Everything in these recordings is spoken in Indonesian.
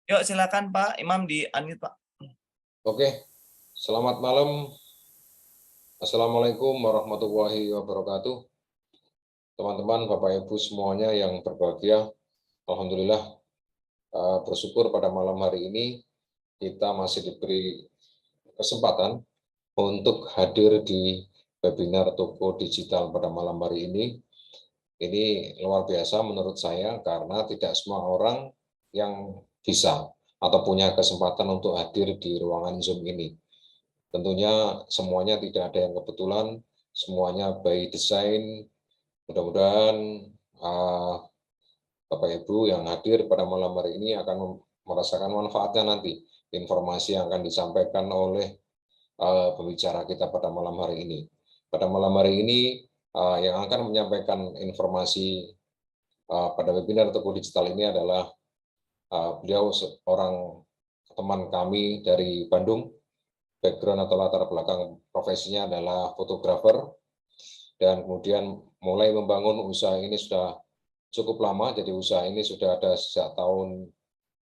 Yuk silakan Pak Imam di unmute Pak. Oke, selamat malam. Assalamualaikum warahmatullahi wabarakatuh. Teman-teman, Bapak Ibu semuanya yang berbahagia, Alhamdulillah bersyukur pada malam hari ini kita masih diberi kesempatan untuk hadir di webinar toko digital pada malam hari ini. Ini luar biasa menurut saya karena tidak semua orang yang bisa atau punya kesempatan untuk hadir di ruangan Zoom ini. Tentunya semuanya tidak ada yang kebetulan, semuanya by design. Mudah-mudahan Bapak Ibu yang hadir pada malam hari ini akan merasakan manfaatnya nanti, informasi yang akan disampaikan oleh pembicara kita pada malam hari ini. Pada malam hari ini yang akan menyampaikan informasi pada webinar Toko Digital ini adalah beliau seorang teman kami dari Bandung. Background atau latar belakang profesinya adalah fotografer, dan kemudian mulai membangun usaha ini sudah cukup lama. Jadi usaha ini sudah ada sejak tahun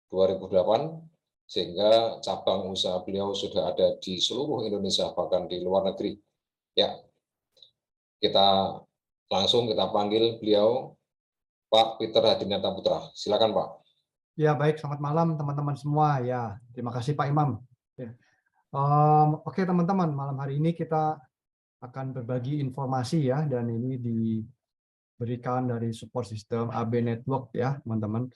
2008, sehingga cabang usaha beliau sudah ada di seluruh Indonesia, bahkan di luar negeri. Ya, kita panggil beliau, Pak Peter Hadinata Putra. Silakan Pak. Ya, baik. Selamat malam teman-teman semua. Ya, terima kasih Pak Imam. Ya. Oke teman-teman, malam hari ini kita akan berbagi informasi ya, dan ini diberikan dari support system AB Network ya, teman-teman.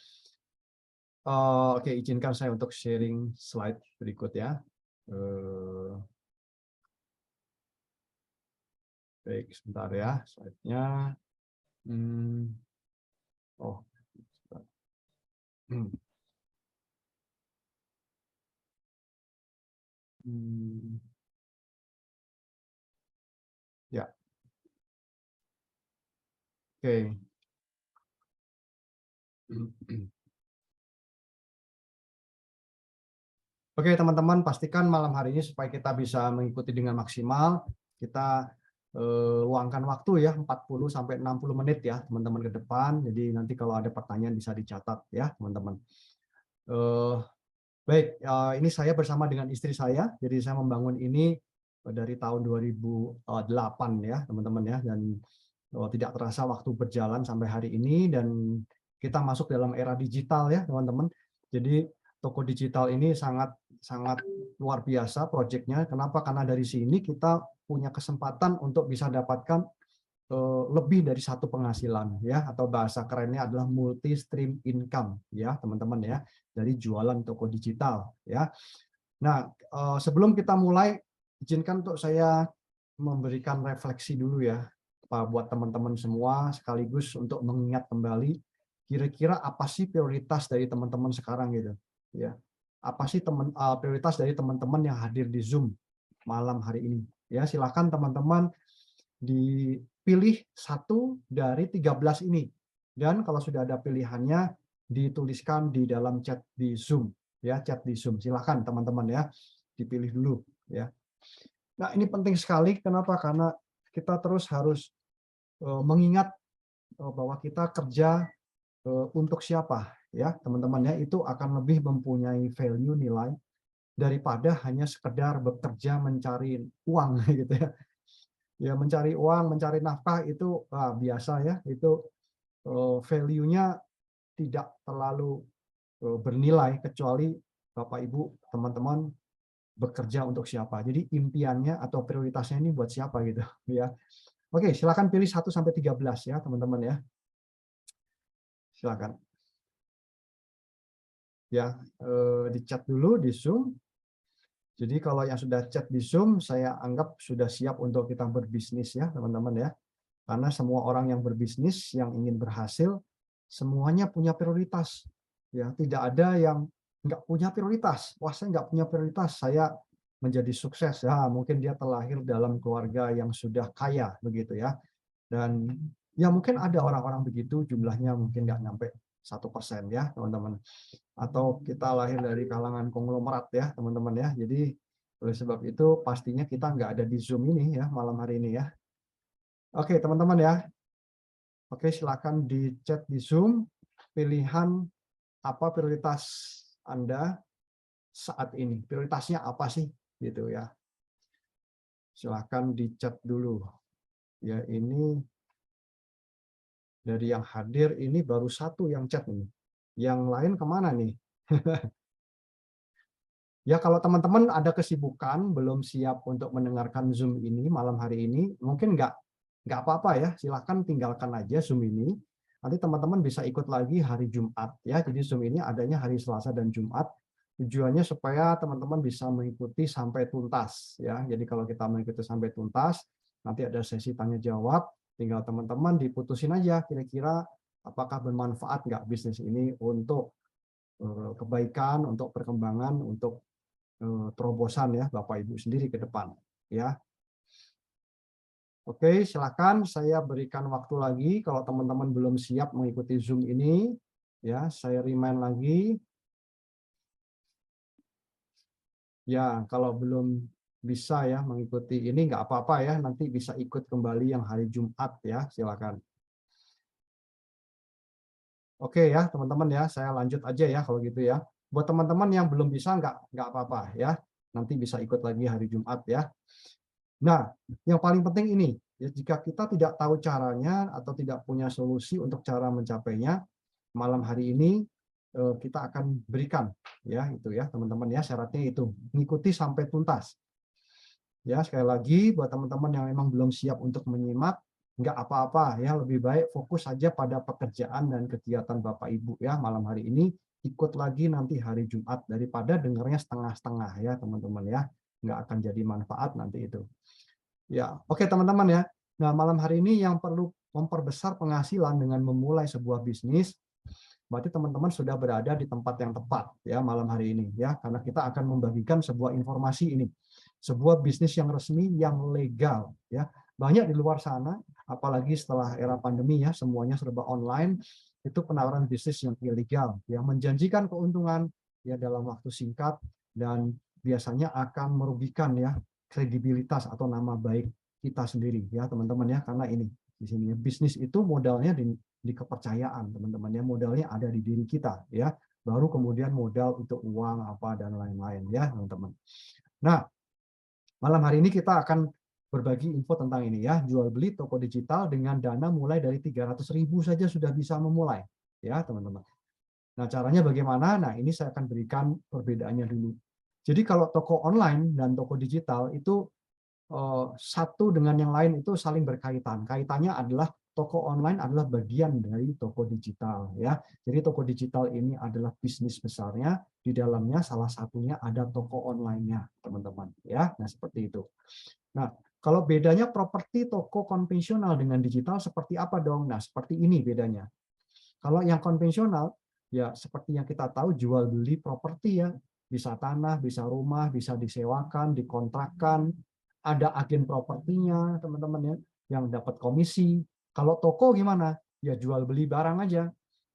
Oke, izinkan saya untuk sharing slide berikut ya. Baik, sebentar ya slide-nya. Oh. Ya. Oke. Oke, teman-teman, pastikan malam hari ini supaya kita bisa mengikuti dengan maksimal, kita luangkan waktu ya 40 sampai 60 menit ya, teman-teman ke depan. Jadi nanti kalau ada pertanyaan bisa dicatat ya, teman-teman. Baik, ini saya bersama dengan istri saya. Jadi saya membangun ini dari tahun 2008 ya, teman-teman ya, dan tidak terasa waktu berjalan sampai hari ini, dan kita masuk dalam era digital ya, teman-teman. Jadi toko digital ini sangat luar biasa proyeknya. Kenapa? Karena dari sini kita punya kesempatan untuk bisa dapatkan lebih dari satu penghasilan ya, atau bahasa kerennya adalah multi stream income ya, teman-teman ya, dari jualan toko digital ya. Nah, sebelum kita mulai, izinkan untuk saya memberikan refleksi dulu ya buat teman-teman semua, sekaligus untuk mengingat kembali kira-kira apa sih prioritas dari teman-teman sekarang gitu ya. Apa sih prioritas dari teman-teman yang hadir di Zoom malam hari ini ya. Silakan teman-teman dipilih satu dari 13 ini, dan kalau sudah ada pilihannya dituliskan di dalam chat di Zoom ya, chat di Zoom. Silakan teman-teman ya, dipilih dulu ya. Nah, ini penting sekali. Kenapa? Karena kita terus harus mengingat bahwa kita kerja untuk siapa ya, teman-teman ya. Itu akan lebih mempunyai value, nilai, daripada hanya sekedar bekerja mencari uang gitu ya. Ya, mencari uang, mencari nafkah itu biasa ya, itu value-nya tidak terlalu bernilai, kecuali Bapak Ibu, teman-teman bekerja untuk siapa. Jadi impiannya atau prioritasnya ini buat siapa gitu ya. Oke, silakan pilih 1 sampai 13 ya, teman-teman ya. Silakan. Ya, di chat dulu di Zoom. Jadi kalau yang sudah chat di Zoom, saya anggap sudah siap untuk kita berbisnis ya, teman-teman ya. Karena semua orang yang berbisnis, yang ingin berhasil, semuanya punya prioritas. Ya, tidak ada yang nggak punya prioritas. Wah, saya nggak punya prioritas, saya menjadi sukses. Ya, mungkin dia terlahir dalam keluarga yang sudah kaya, begitu ya. Dan ya mungkin ada orang-orang begitu, jumlahnya mungkin nggak nyampe 1% ya, teman-teman. Atau kita lahir dari kalangan konglomerat ya, teman-teman ya. Jadi oleh sebab itu pastinya kita nggak ada di Zoom ini ya, malam hari ini ya. Oke, teman-teman ya. Oke, silakan di chat di Zoom pilihan apa prioritas Anda saat ini? Prioritasnya apa sih? Gitu ya. Silahkan di-chat dulu. Ya, ini dari yang hadir ini baru satu yang chat nih. Yang lain kemana nih? Ya, kalau teman-teman ada kesibukan, belum siap untuk mendengarkan Zoom ini malam hari ini, mungkin nggak apa-apa ya, silahkan tinggalkan aja Zoom ini. Nanti teman-teman bisa ikut lagi hari Jumat ya. Jadi Zoom ini adanya hari Selasa dan Jumat. Tujuannya supaya teman-teman bisa mengikuti sampai tuntas ya. Jadi kalau kita mengikuti sampai tuntas, nanti ada sesi tanya jawab, tinggal teman-teman diputusin aja kira-kira apakah bermanfaat nggak bisnis ini untuk kebaikan, untuk perkembangan, untuk terobosan ya Bapak Ibu sendiri ke depan ya. Oke, silakan saya berikan waktu lagi kalau teman-teman belum siap mengikuti Zoom ini ya, saya remind lagi. Ya, kalau belum bisa ya mengikuti ini nggak apa-apa ya, nanti bisa ikut kembali yang hari Jumat ya, silakan. Oke ya teman-teman ya, saya lanjut aja ya kalau gitu ya. Buat teman-teman yang belum bisa nggak apa-apa ya, nanti bisa ikut lagi hari Jumat ya. Nah, yang paling penting ini, ya, jika kita tidak tahu caranya atau tidak punya solusi untuk cara mencapainya, malam hari ini kita akan berikan ya itu ya teman-teman ya, syaratnya itu mengikuti sampai tuntas. Ya, sekali lagi buat teman-teman yang memang belum siap untuk menyimak, nggak apa-apa ya, lebih baik fokus saja pada pekerjaan dan kegiatan Bapak Ibu ya malam hari ini, ikut lagi nanti hari Jumat daripada dengarnya setengah-setengah ya teman-teman ya, nggak akan jadi manfaat nanti itu. Ya, oke teman-teman ya. Nah, malam hari ini yang perlu memperbesar penghasilan dengan memulai sebuah bisnis, berarti teman-teman sudah berada di tempat yang tepat ya malam hari ini ya, karena kita akan membagikan sebuah informasi ini, sebuah bisnis yang resmi yang legal ya. Banyak di luar sana, apalagi setelah era pandemi ya, semuanya serba online, itu penawaran bisnis yang ilegal yang menjanjikan keuntungan ya dalam waktu singkat dan biasanya akan merugikan ya kredibilitas atau nama baik kita sendiri ya teman-teman ya, karena ini di sini bisnis itu modalnya di kepercayaan teman-teman ya, modalnya ada di diri kita ya, baru kemudian modal untuk uang apa dan lain-lain ya teman-teman. Nah, malam hari ini kita akan berbagi info tentang ini ya, jual beli toko digital dengan dana mulai dari 300.000 saja sudah bisa memulai ya teman-teman. Nah, caranya bagaimana? Nah, ini saya akan berikan perbedaannya dulu. Jadi kalau toko online dan toko digital itu satu dengan yang lain itu saling berkaitan. Kaitannya adalah toko online adalah bagian dari toko digital ya. Jadi toko digital ini adalah bisnis besarnya, di dalamnya salah satunya ada toko online-nya, teman-teman ya. Nah, seperti itu. Nah, kalau bedanya properti toko konvensional dengan digital seperti apa dong? Nah, seperti ini bedanya. Kalau yang konvensional ya seperti yang kita tahu jual beli properti ya, bisa tanah, bisa rumah, bisa disewakan, dikontrakkan, ada agen propertinya teman-teman ya yang dapat komisi. Kalau toko gimana? Ya jual beli barang aja.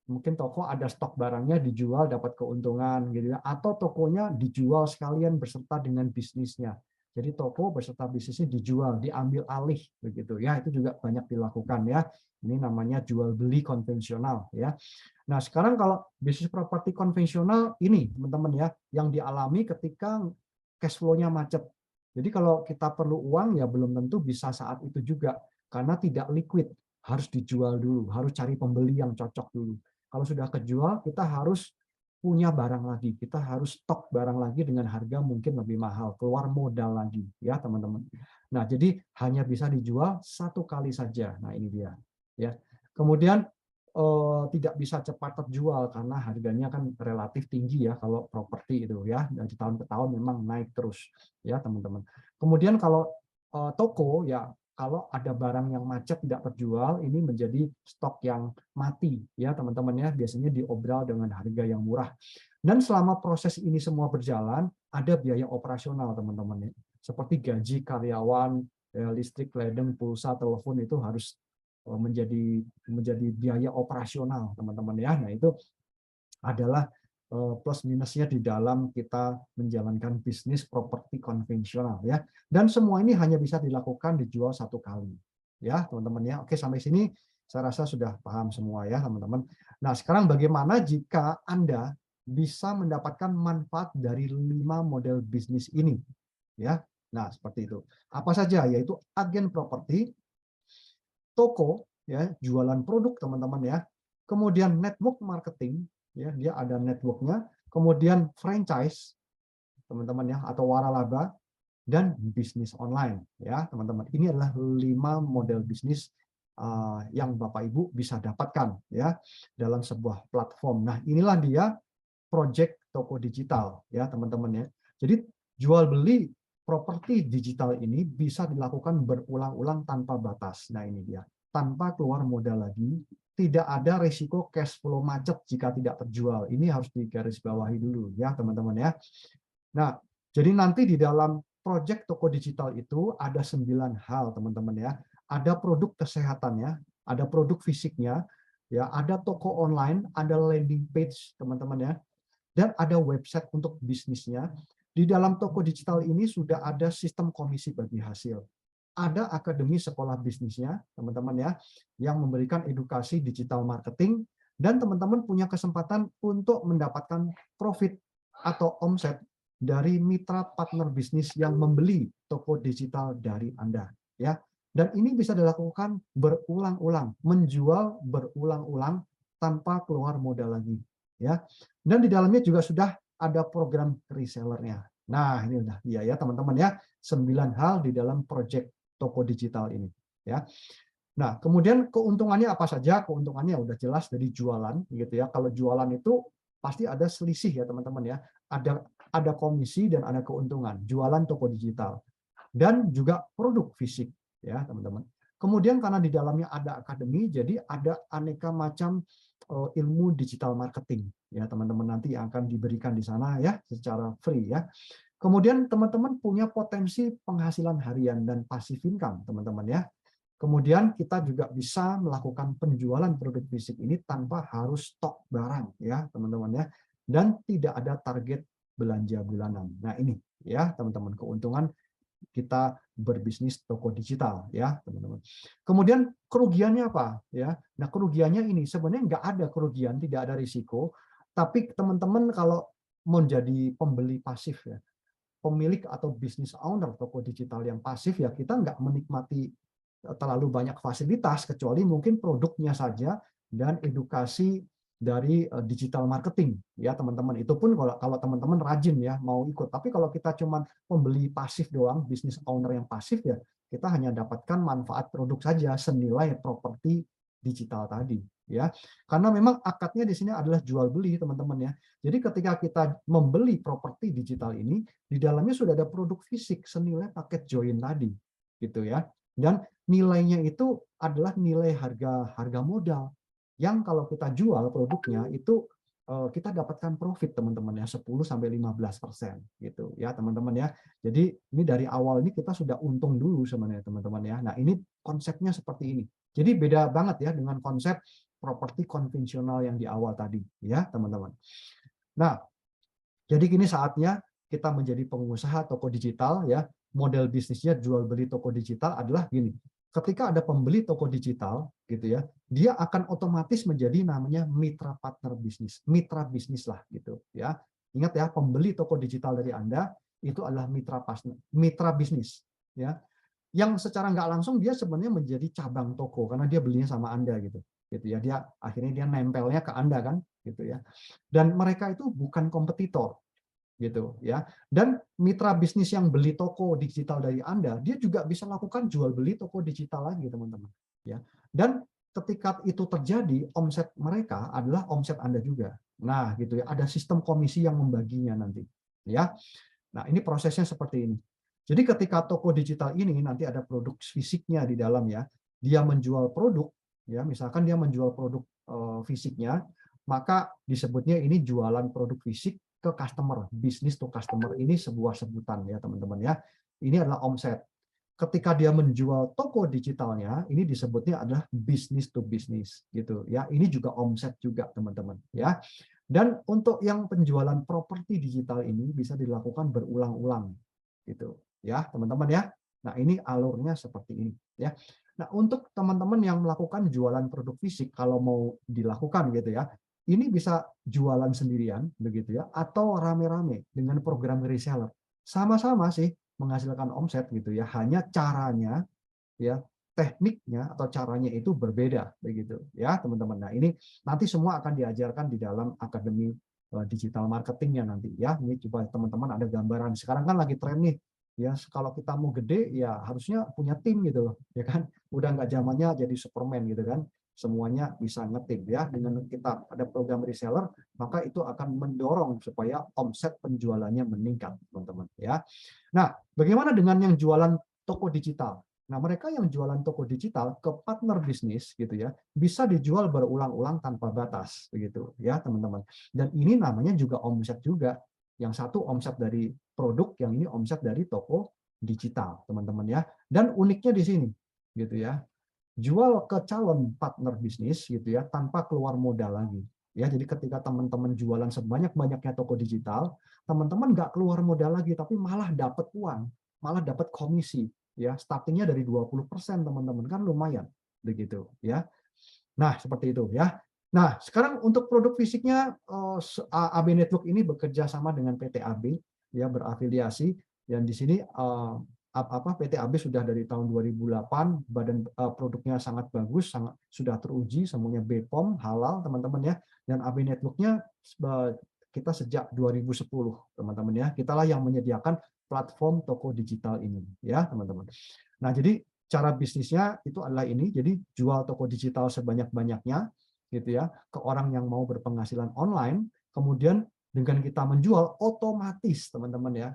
Mungkin toko ada stok barangnya dijual dapat keuntungan gitu ya, atau tokonya dijual sekalian beserta dengan bisnisnya. Jadi toko beserta bisnisnya dijual, diambil alih begitu ya. Itu juga banyak dilakukan ya. Ini namanya jual beli konvensional ya. Nah, sekarang kalau bisnis properti konvensional ini teman-teman ya yang dialami ketika cash flow-nya macet. Jadi kalau kita perlu uang ya belum tentu bisa saat itu juga karena tidak liquid, harus dijual dulu, harus cari pembeli yang cocok dulu. Kalau sudah kejual, kita harus punya barang lagi, kita harus stok barang lagi dengan harga mungkin lebih mahal, keluar modal lagi ya teman-teman. Nah, jadi hanya bisa dijual satu kali saja. Nah, ini dia ya. Kemudian tidak bisa cepat terjual karena harganya kan relatif tinggi ya kalau properti itu ya, dari tahun ke tahun memang naik terus ya teman-teman. Kemudian kalau toko ya, kalau ada barang yang macet tidak terjual, ini menjadi stok yang mati ya teman-teman ya, biasanya diobral dengan harga yang murah. Dan selama proses ini semua berjalan, ada biaya operasional teman-teman ya, seperti gaji karyawan, listrik, ledeng, pulsa, telepon itu harus menjadi biaya operasional teman-teman ya. Nah, itu adalah plus minusnya di dalam kita menjalankan bisnis properti konvensional ya. Dan semua ini hanya bisa dilakukan dijual satu kali ya teman-teman ya. Oke, sampai sini saya rasa sudah paham semua ya teman-teman. Nah, sekarang bagaimana jika Anda bisa mendapatkan manfaat dari 5 model bisnis ini, ya. Nah, seperti itu. Apa saja? Yaitu agen properti, toko, ya, jualan produk teman-teman ya. Kemudian network marketing, ya, dia ada networknya. Kemudian franchise, teman-teman ya, atau waralaba, dan bisnis online, ya teman-teman. Ini adalah 5 model bisnis yang Bapak Ibu bisa dapatkan ya dalam sebuah platform. Nah, inilah dia project toko digital ya teman-teman ya. Jadi jual beli properti digital ini bisa dilakukan berulang-ulang tanpa batas. Nah, ini dia. Tanpa keluar modal lagi, tidak ada risiko cash flow macet jika tidak terjual. Ini harus digarisbawahi dulu ya teman-teman ya. Nah, jadi nanti di dalam proyek toko digital itu ada 9 hal teman-teman ya. Ada produk kesehatannya, ada produk fisiknya, ya, ada toko online, ada landing page teman-teman ya, dan ada website untuk bisnisnya. Di dalam toko digital ini sudah ada sistem komisi bagi hasil. Ada akademi sekolah bisnisnya, teman-teman ya, yang memberikan edukasi digital marketing, dan teman-teman punya kesempatan untuk mendapatkan profit atau omset dari mitra partner bisnis yang membeli toko digital dari Anda, ya. Dan ini bisa dilakukan berulang-ulang, menjual berulang-ulang tanpa keluar modal lagi, ya. Dan di dalamnya juga sudah ada program resellernya. Nah, ini udah dia ya teman-teman ya, 9 hal di dalam project toko digital ini, ya. Nah, kemudian keuntungannya apa saja? Keuntungannya udah jelas dari jualan, gitu ya. Kalau jualan itu pasti ada selisih ya teman-teman ya. Ada komisi dan ada keuntungan. Jualan toko digital dan juga produk fisik ya teman-teman. Kemudian karena di dalamnya ada akademi, jadi ada aneka macam ilmu digital marketing ya teman-teman, nanti yang akan diberikan di sana ya secara free ya. Kemudian teman-teman punya potensi penghasilan harian dan passive income teman-teman ya. Kemudian kita juga bisa melakukan penjualan produk fisik ini tanpa harus stok barang ya teman-teman ya, dan tidak ada target belanja bulanan. Nah, ini ya teman-teman keuntungan kita berbisnis toko digital ya teman-teman. Kemudian kerugiannya apa ya? Nah, kerugiannya ini sebenarnya nggak ada kerugian, tidak ada risiko, tapi teman-teman kalau menjadi pembeli pasif ya, pemilik atau business owner toko digital yang pasif ya, kita nggak menikmati terlalu banyak fasilitas kecuali mungkin produknya saja dan edukasi dari digital marketing ya teman-teman. Itu pun kalau teman-teman rajin ya mau ikut. Tapi kalau kita cuma pembeli pasif doang, business owner yang pasif ya, kita hanya dapatkan manfaat produk saja senilai properti digital tadi ya. Karena memang akadnya di sini adalah jual beli teman-teman ya. Jadi ketika kita membeli properti digital ini, di dalamnya sudah ada produk fisik senilai paket join tadi gitu ya. Dan nilainya itu adalah nilai harga modal yang kalau kita jual produknya itu kita dapatkan profit teman-teman ya 10-15% gitu ya teman-teman ya. Jadi ini dari awal ini kita sudah untung dulu sebenarnya teman-teman ya. Nah, ini konsepnya seperti ini. Jadi beda banget ya dengan konsep properti konvensional yang di awal tadi ya teman-teman. Nah, jadi kini saatnya kita menjadi pengusaha toko digital ya. Model bisnisnya jual beli toko digital adalah gini. Ketika ada pembeli toko digital gitu ya, dia akan otomatis menjadi namanya mitra partner bisnis. Mitra bisnis lah gitu ya. Ingat ya, pembeli toko digital dari Anda itu adalah mitra bisnis ya. Yang secara nggak langsung dia sebenarnya menjadi cabang toko karena dia belinya sama Anda gitu. Gitu ya. Dia akhirnya dia nempelnya ke Anda kan gitu ya. Dan mereka itu bukan kompetitor gitu ya. Dan mitra bisnis yang beli toko digital dari Anda, dia juga bisa lakukan jual beli toko digital lagi teman-teman ya. Dan ketika itu terjadi, omset mereka adalah omset Anda juga. Nah, gitu ya. Ada sistem komisi yang membaginya nanti ya. Nah, ini prosesnya seperti ini. Jadi ketika toko digital ini nanti ada produk fisiknya di dalam ya, dia menjual produk ya, misalkan dia menjual produk fisiknya, maka disebutnya ini jualan produk fisik ke customer, bisnis to customer, ini sebuah sebutan ya teman-teman ya. Ini adalah omset. Ketika dia menjual toko digitalnya, ini disebutnya adalah business to business gitu ya. Ini juga omset juga teman-teman ya. Dan untuk yang penjualan properti digital ini bisa dilakukan berulang-ulang gitu ya teman-teman ya. Nah, ini alurnya seperti ini ya. Nah, untuk teman-teman yang melakukan jualan produk fisik, kalau mau dilakukan gitu ya, ini bisa jualan sendirian begitu ya, atau rame-rame dengan program reseller. Sama-sama sih menghasilkan omset gitu ya, hanya caranya ya, tekniknya atau caranya itu berbeda begitu ya teman-teman. Nah ini nanti semua akan diajarkan di dalam akademi digital marketingnya nanti ya. Ini coba teman-teman ada gambaran. Sekarang kan lagi tren nih ya, kalau kita mau gede ya harusnya punya tim gitu loh ya kan. Udah nggak zamannya jadi Superman gitu kan, semuanya bisa ngetim ya. Dengan kita ada program reseller, maka itu akan mendorong supaya omset penjualannya meningkat teman-teman ya. Nah bagaimana dengan yang jualan toko digital? Nah, mereka yang jualan toko digital ke partner bisnis gitu ya, bisa dijual berulang-ulang tanpa batas begitu ya, teman-teman. Dan ini namanya juga omset juga. Yang satu omset dari produk, yang ini omset dari toko digital, teman-teman ya. Dan uniknya di sini gitu ya. Jual ke calon partner bisnis gitu ya, tanpa keluar modal lagi. Ya, jadi ketika teman-teman jualan sebanyak-banyaknya toko digital, teman-teman nggak keluar modal lagi, tapi malah dapat uang, malah dapat komisi. Ya, startingnya dari 20% teman-teman, kan lumayan begitu ya. Nah, seperti itu ya. Nah, sekarang untuk produk fisiknya AB Network ini bekerja sama dengan PT AB ya, berafiliasi, dan di sini PT AB sudah dari tahun 2008, badan produknya sangat bagus, sangat sudah teruji, semuanya BPOM halal teman-teman ya. Dan AB Network-nya kita sejak 2010 teman-teman ya. Kitalah yang menyediakan platform toko digital ini ya teman-teman. Nah jadi cara bisnisnya itu adalah ini, jadi jual toko digital sebanyak-banyaknya gitu ya ke orang yang mau berpenghasilan online, kemudian dengan kita menjual otomatis teman-teman ya,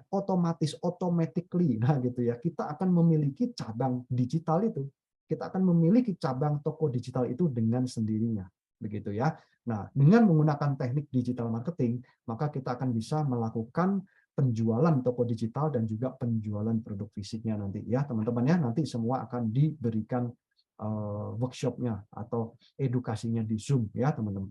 automatically, nah gitu ya, kita akan memiliki cabang digital itu, kita akan memiliki cabang toko digital itu dengan sendirinya begitu ya. Nah dengan menggunakan teknik digital marketing, maka kita akan bisa melakukan penjualan toko digital dan juga penjualan produk fisiknya nanti ya teman-teman ya. Nanti semua akan diberikan workshopnya atau edukasinya di Zoom ya teman-teman.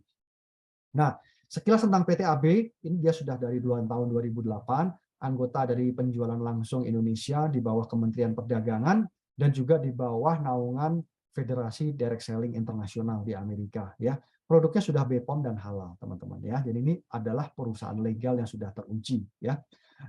Nah sekilas tentang PT AB, ini dia sudah dari tahun 2008, anggota dari penjualan langsung Indonesia di bawah Kementerian Perdagangan dan juga di bawah naungan Federasi Direct Selling Internasional di Amerika ya. Produknya sudah BPOM dan halal teman-teman ya. Jadi ini adalah perusahaan legal yang sudah teruji ya.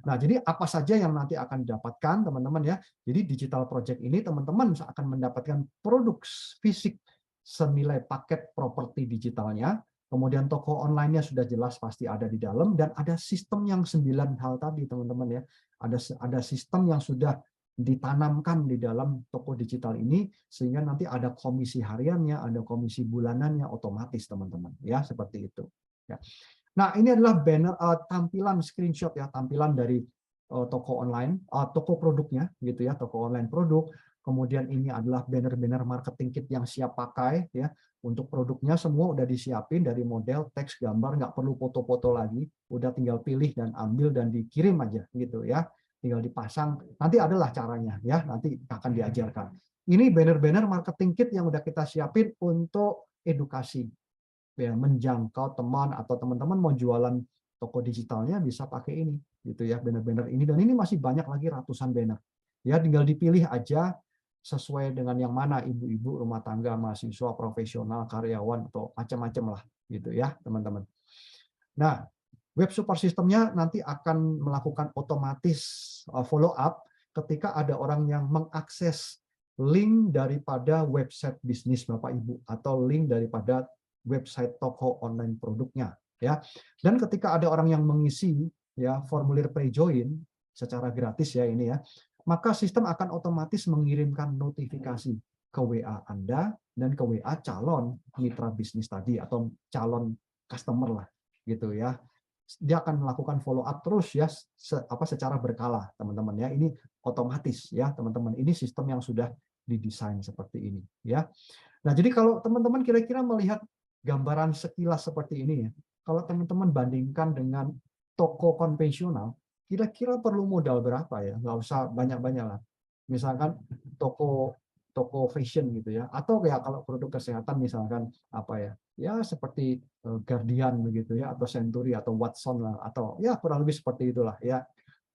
Nah, jadi apa saja yang nanti akan didapatkan teman-teman ya. Jadi digital project ini teman-teman akan mendapatkan produk fisik senilai paket properti digitalnya. Kemudian toko online-nya sudah jelas pasti ada di dalam, dan ada sistem yang 9 hal tadi teman-teman ya. Ada sistem yang sudah ditanamkan di dalam toko digital ini sehingga nanti ada komisi hariannya, ada komisi bulanannya otomatis teman-teman ya, seperti itu ya. Nah, ini adalah banner tampilan screenshot ya, tampilan dari toko online, toko produknya gitu ya, toko online produk. Kemudian ini adalah banner-banner marketing kit yang siap pakai ya. Untuk produknya semua udah disiapin dari model, teks, gambar, nggak perlu foto-foto lagi, udah tinggal pilih dan ambil dan dikirim aja gitu ya. Tinggal dipasang, nanti adalah caranya ya, nanti akan diajarkan. Ini banner-banner marketing kit yang udah kita siapin untuk edukasi ya, menjangkau teman atau teman-teman mau jualan toko digitalnya bisa pakai ini gitu ya, banner-banner ini, dan ini masih banyak lagi ratusan banner ya, tinggal dipilih aja sesuai dengan yang mana, ibu-ibu rumah tangga, mahasiswa, profesional, karyawan, atau macam-macam lah gitu ya teman-teman. Nah web support systemnya nanti akan melakukan otomatis follow up ketika ada orang yang mengakses link daripada website bisnis Bapak Ibu atau link daripada website toko online produknya ya. Dan ketika ada orang yang mengisi ya formulir pre-join secara gratis ya ini ya, maka sistem akan otomatis mengirimkan notifikasi ke WA Anda dan ke WA calon mitra bisnis tadi atau calon customer lah gitu ya. Dia akan melakukan follow up terus ya secara berkala teman-teman ya. Ini otomatis ya teman-teman. Ini sistem yang sudah didesain seperti ini ya. Nah, jadi kalau teman-teman kira-kira melihat gambaran sekilas seperti ini ya, kalau teman-teman bandingkan dengan toko konvensional, kira-kira perlu modal berapa ya? Nggak usah banyak-banyak lah. Misalkan toko fashion gitu ya, atau ya kalau produk kesehatan misalkan apa ya, ya seperti Guardian begitu ya, atau Century atau Watson lah, atau ya kurang lebih seperti itulah ya.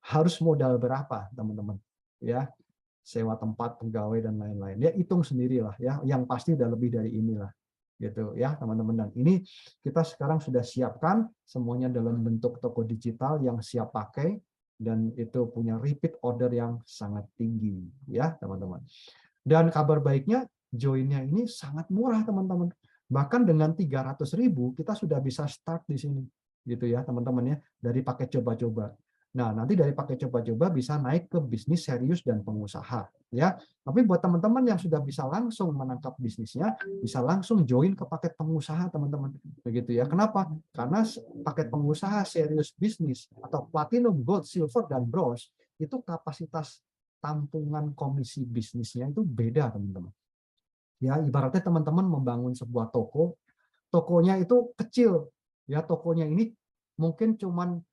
Harus modal berapa teman-teman? Ya, sewa tempat, pegawai dan lain-lain. Ya hitung sendirilah ya. Yang pasti udah lebih dari inilah. gitu ya teman-teman. Dan ini kita sekarang sudah siapkan semuanya dalam bentuk toko digital yang siap pakai dan itu punya repeat order yang sangat tinggi ya teman-teman. Dan kabar baiknya joinnya ini sangat murah teman-teman. Bahkan dengan 300.000 kita sudah bisa start di sini gitu ya teman-teman ya, dari paket coba-coba. Nah, nanti dari paket coba-coba bisa naik ke bisnis serius dan pengusaha ya. Tapi buat teman-teman yang sudah bisa langsung menangkap bisnisnya, bisa langsung join ke paket pengusaha teman-teman. Begitu ya. Kenapa? Karena paket pengusaha serius bisnis atau platinum, gold, silver dan bronze itu kapasitas tampungan komisi bisnisnya itu beda teman-teman. Ya, ibaratnya teman-teman membangun sebuah toko, tokonya itu kecil. Ya, tokonya ini mungkin cuman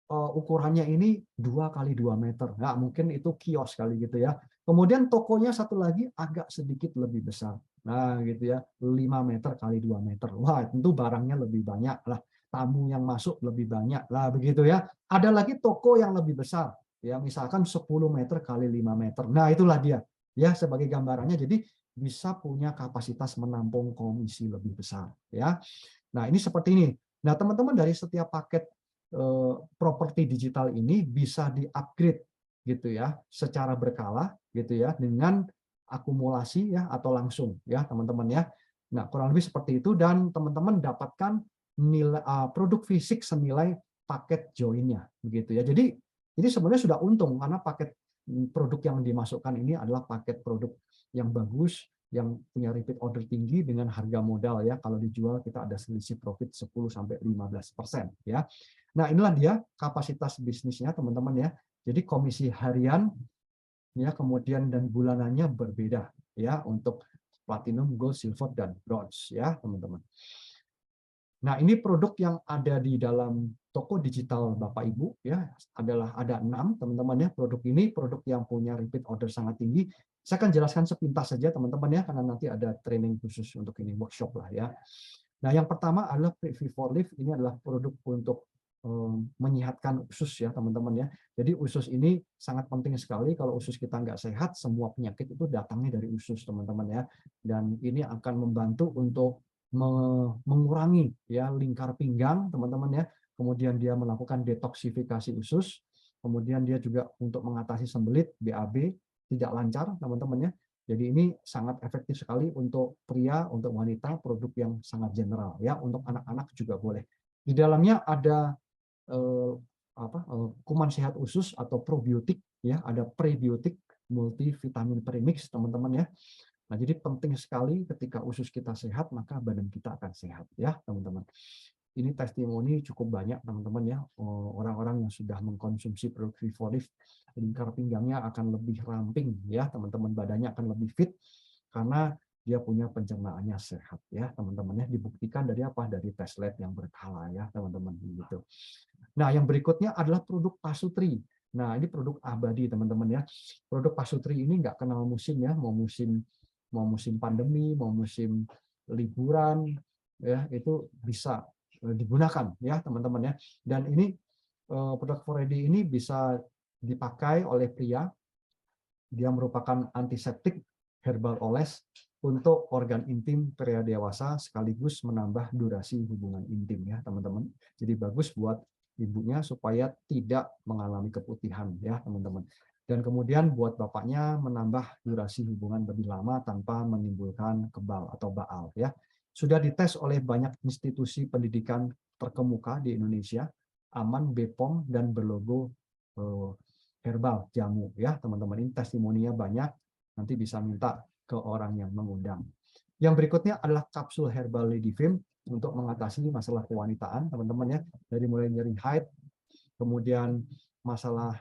ukurannya ini 2 kali 2 meter. Nah, mungkin itu kios kali gitu ya. Kemudian tokonya satu lagi agak sedikit lebih besar. Nah, gitu ya. 5 meter kali 2 meter. Wah, tentu barangnya lebih banyak lah. Tamu yang masuk lebih banyak lah begitu ya. Ada lagi toko yang lebih besar. Ya, misalkan 10 meter kali 5 meter. Nah, itulah dia. Ya, sebagai gambarannya jadi bisa punya kapasitas menampung komisi lebih besar ya. Nah, ini seperti ini. Nah, teman-teman dari setiap paket properti digital ini bisa di-upgrade gitu ya, secara berkala gitu ya, dengan akumulasi ya atau langsung ya teman-teman ya. Nah, kurang lebih seperti itu dan teman-teman dapatkan nilai produk fisik senilai paket joinnya begitu ya. Jadi ini sebenarnya sudah untung karena paket produk yang dimasukkan ini adalah paket produk yang bagus, yang punya repeat order tinggi dengan harga modal ya. Kalau dijual kita ada selisih profit 10-15% ya. Nah, inilah dia kapasitas bisnisnya teman-teman ya. Jadi komisi harian ya kemudian dan bulanannya berbeda ya untuk platinum, gold, silver dan bronze ya, teman-teman. Nah, ini produk yang ada di dalam toko digital Bapak Ibu ya, adalah ada 6 teman-teman ya. Produk ini produk yang punya repeat order sangat tinggi. Saya akan jelaskan sepintas saja teman-teman ya, karena nanti ada training khusus untuk ini, workshop lah ya. Nah, yang pertama adalah Preview4Live. Ini adalah produk untuk menyehatkan usus ya teman-teman ya. Jadi usus ini sangat penting sekali. Kalau usus kita nggak sehat, semua penyakit itu datangnya dari usus teman-teman ya. Dan ini akan membantu untuk mengurangi ya lingkar pinggang teman-teman ya. Kemudian dia melakukan detoksifikasi usus. Kemudian dia juga untuk mengatasi sembelit, BAB tidak lancar teman-teman ya. Jadi ini sangat efektif sekali untuk pria, untuk wanita, produk yang sangat general ya. Untuk anak-anak juga boleh. Di dalamnya ada kuman sehat usus atau probiotik ya, ada prebiotik multivitamin premix teman-teman ya. Nah, jadi penting sekali ketika usus kita sehat maka badan kita akan sehat ya teman-teman. Ini testimoni cukup banyak teman-teman ya, orang-orang yang sudah mengkonsumsi produk Preview4Live lingkar pinggangnya akan lebih ramping ya teman-teman, badannya akan lebih fit karena dia punya pencernaannya sehat ya teman-teman ya. Dibuktikan dari apa? Dari tes lab yang berkala ya teman-teman gitu. Nah, yang berikutnya adalah produk Pasutri. Nah, ini produk abadi teman-teman ya. Produk Pasutri ini nggak kenal musim ya, mau musim pandemi, mau musim liburan ya, itu bisa digunakan ya teman-teman ya. Dan ini produk 4AD ini bisa dipakai oleh pria. Dia merupakan antiseptik herbal oles untuk organ intim pria dewasa sekaligus menambah durasi hubungan intim ya teman-teman. Jadi bagus buat ibunya supaya tidak mengalami keputihan ya teman-teman. Dan kemudian buat bapaknya menambah durasi hubungan lebih lama tanpa menimbulkan kebal atau baal ya. Sudah dites oleh banyak institusi pendidikan terkemuka di Indonesia, aman, BPOM dan berlogo herbal jamu ya teman-teman. Ini testimoninya banyak, nanti bisa minta ke orang yang mengundang. Yang berikutnya adalah kapsul herbal Lady Fem untuk mengatasi masalah kewanitaan teman-teman ya, dari mulai nyeri haid, kemudian masalah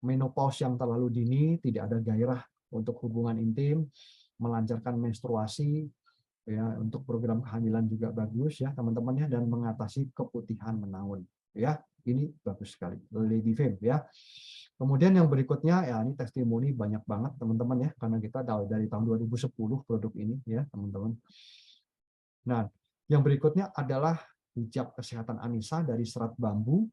menopause yang terlalu dini, tidak ada gairah untuk hubungan intim, melancarkan menstruasi ya, untuk program kehamilan juga bagus ya teman-teman ya, dan mengatasi keputihan menaun ya. Ini bagus sekali Lady Fem ya. Kemudian yang berikutnya ya, ini testimoni banyak banget teman-teman ya, karena kita dari tahun 2010 produk ini ya teman-teman. Nah, yang berikutnya adalah hijab kesehatan Anissa dari serat bambu.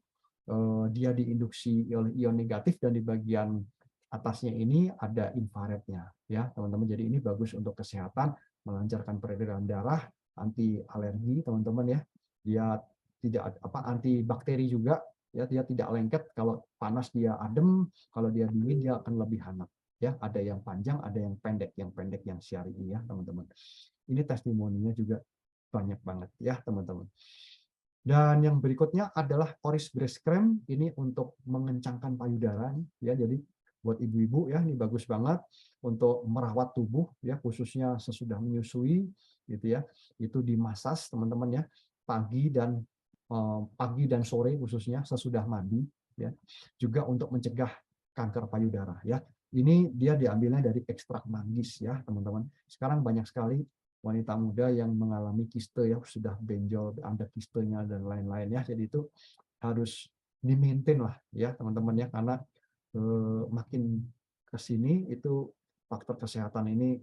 Dia diinduksi oleh ion negatif dan di bagian atasnya ini ada infrarednya ya teman-teman. Jadi ini bagus untuk kesehatan melancarkan peredaran darah, anti alergi teman-teman ya. Dia tidak anti bakteri juga ya, dia tidak lengket, kalau panas dia adem, kalau dia dingin dia akan lebih hangat ya. Ada yang panjang, ada yang pendek yang syar'i ya teman-teman. Ini testimoninya juga banyak banget ya teman-teman. Dan yang berikutnya adalah Oris Breast Cream, ini untuk mengencangkan payudara ya. Jadi buat ibu-ibu ya, ini bagus banget untuk merawat tubuh ya, khususnya sesudah menyusui gitu ya. Itu dimasas teman-teman ya, pagi dan sore khususnya sesudah mandi ya. Juga untuk mencegah kanker payudara ya. Ini dia diambilnya dari ekstrak manggis ya teman-teman. Sekarang banyak sekali wanita muda yang mengalami kiste ya, sudah benjol, ada kistenya dan lain-lain ya. Jadi itu harus di-maintain lah ya teman-teman ya, karena makin ke sini itu faktor kesehatan ini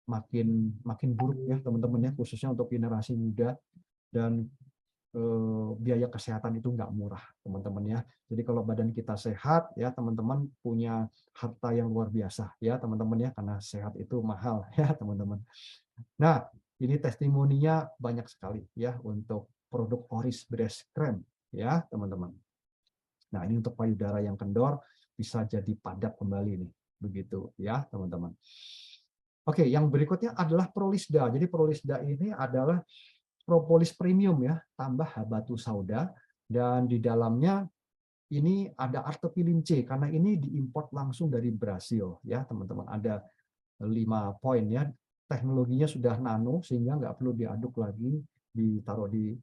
makin buruk ya teman-teman ya, khususnya untuk generasi muda. Dan biaya kesehatan itu nggak murah teman-teman ya. Jadi kalau badan kita sehat ya teman-teman, punya harta yang luar biasa ya teman-teman ya, karena sehat itu mahal ya teman-teman. Nah, ini testimoninya banyak sekali ya untuk produk Oris Breast Cream ya, teman-teman. Nah, ini untuk payudara yang kendor bisa jadi padat kembali nih. Begitu ya, teman-teman. Oke, yang berikutnya adalah Prolisda. Jadi Prolisda ini adalah propolis premium ya, tambah habatus sauda, dan di dalamnya ini ada artepilin C karena ini diimport langsung dari Brasil ya, teman-teman. Ada 5 poin ya. Teknologinya sudah nano sehingga nggak perlu diaduk lagi, ditaruh di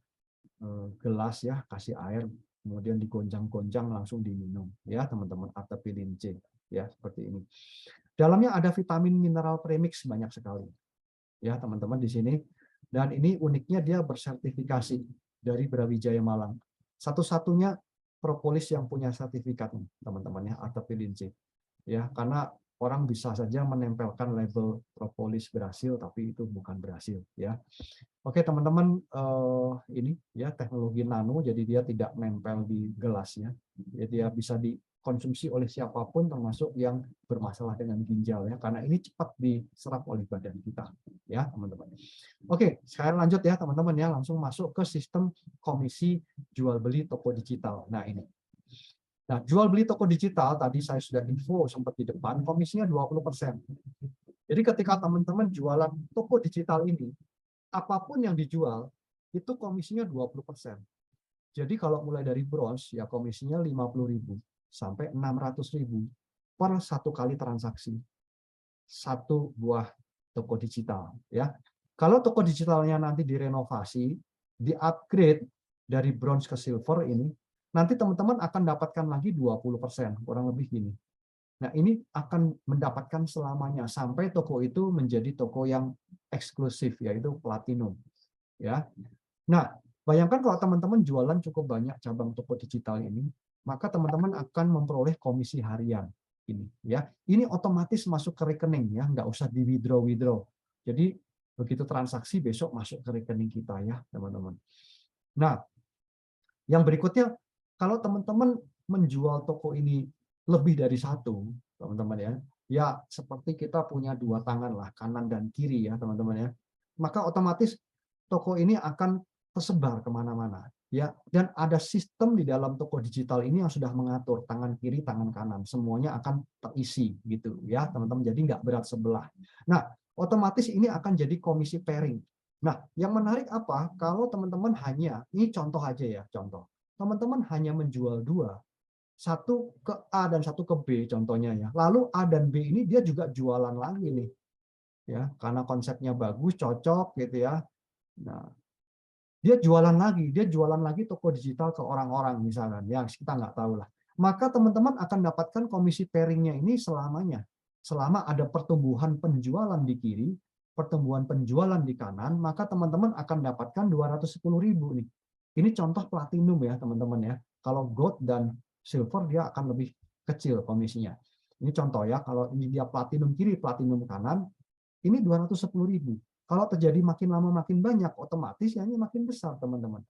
gelas ya, kasih air, kemudian digonjang-gonjang langsung diminum ya teman-teman. Artepilin C ya, seperti ini. Dalamnya ada vitamin mineral premix banyak sekali ya teman-teman di sini. Dan ini uniknya dia bersertifikasi dari Brawijaya Malang. Satu-satunya propolis yang punya sertifikat teman-teman ya, Artepilin C ya, karena orang bisa saja menempelkan label propolis berhasil, tapi itu bukan berhasil ya. Oke teman-teman, ini ya teknologi nano, jadi dia tidak nempel di gelasnya, jadi dia bisa dikonsumsi oleh siapapun termasuk yang bermasalah dengan ginjal ya, karena ini cepat diserap oleh badan kita ya teman-teman. Oke, sekarang lanjut ya teman-teman ya, langsung masuk ke sistem komisi jual beli toko digital. Nah ini. Nah, jual beli toko digital tadi saya sudah info sempat di depan, komisinya 20%. Jadi ketika teman-teman jualan toko digital ini, apapun yang dijual itu komisinya 20%. Jadi kalau mulai dari bronze ya komisinya 50.000 sampai 600.000 per satu kali transaksi. Satu buah toko digital ya. Kalau toko digitalnya nanti direnovasi, di-upgrade dari bronze ke silver ini, nanti teman-teman akan dapatkan lagi 20%, kurang lebih gini. Nah, ini akan mendapatkan selamanya sampai toko itu menjadi toko yang eksklusif, yaitu platinum. Ya. Nah, bayangkan kalau teman-teman jualan cukup banyak cabang toko digital ini, maka teman-teman akan memperoleh komisi harian ini. Ya, ini otomatis masuk ke rekening ya, nggak usah di withdraw. Jadi begitu transaksi besok masuk ke rekening kita ya, teman-teman. Nah, yang berikutnya, kalau teman-teman menjual toko ini lebih dari satu, teman-teman ya, ya seperti kita punya dua tangan lah, kanan dan kiri ya, teman-teman ya, maka otomatis toko ini akan tersebar kemana-mana ya, dan ada sistem di dalam toko digital ini yang sudah mengatur tangan kiri, tangan kanan, semuanya akan terisi gitu ya, teman-teman. Jadi nggak berat sebelah. Nah, otomatis ini akan jadi komisi pairing. Nah, yang menarik apa? Kalau teman-teman hanya, ini contoh aja ya, contoh. Teman-teman hanya menjual dua, satu ke A dan satu ke B contohnya ya. Lalu A dan B ini dia juga jualan lagi nih. Ya, karena konsepnya bagus, cocok gitu ya. Nah, dia jualan lagi toko digital ke orang-orang misalkan. Ya, kita nggak tahu lah. Maka teman-teman akan dapatkan komisi pairingnya ini selamanya. Selama ada pertumbuhan penjualan di kiri, pertumbuhan penjualan di kanan, maka teman-teman akan dapatkan 210.000 nih. Ini contoh platinum ya teman-teman ya. Kalau gold dan silver dia akan lebih kecil komisinya. Ini contoh ya, kalau ini dia platinum kiri, platinum kanan, ini 210.000. Kalau terjadi makin lama makin banyak, otomatis ya ini makin besar teman-teman.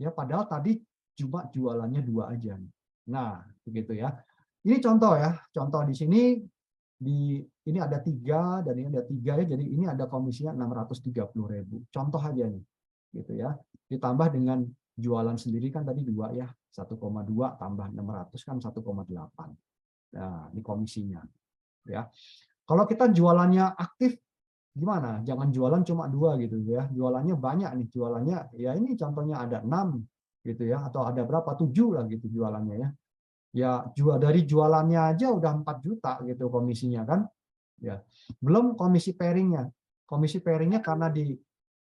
Ya padahal tadi cuma jualannya dua aja. Nah, begitu ya. Ini contoh ya, contoh di sini ini ada 3 dan ini ada 3 ya, jadi ini ada komisinya 630.000. Contoh aja nih, gitu ya. Ditambah dengan jualan sendiri kan tadi 2 ya, 1,2 tambah 600 kan 1,8. Nah, ini komisinya. Ya, kalau kita jualannya aktif gimana? Jangan jualan cuma 2 gitu ya. Jualannya banyak nih, jualannya ya ini contohnya ada 6 gitu ya, atau ada berapa 7 lah gitu jualannya ya. Ya dari jualannya aja udah 4 juta gitu komisinya kan. Ya. Belum komisi pairingnya. Komisi pairingnya karena di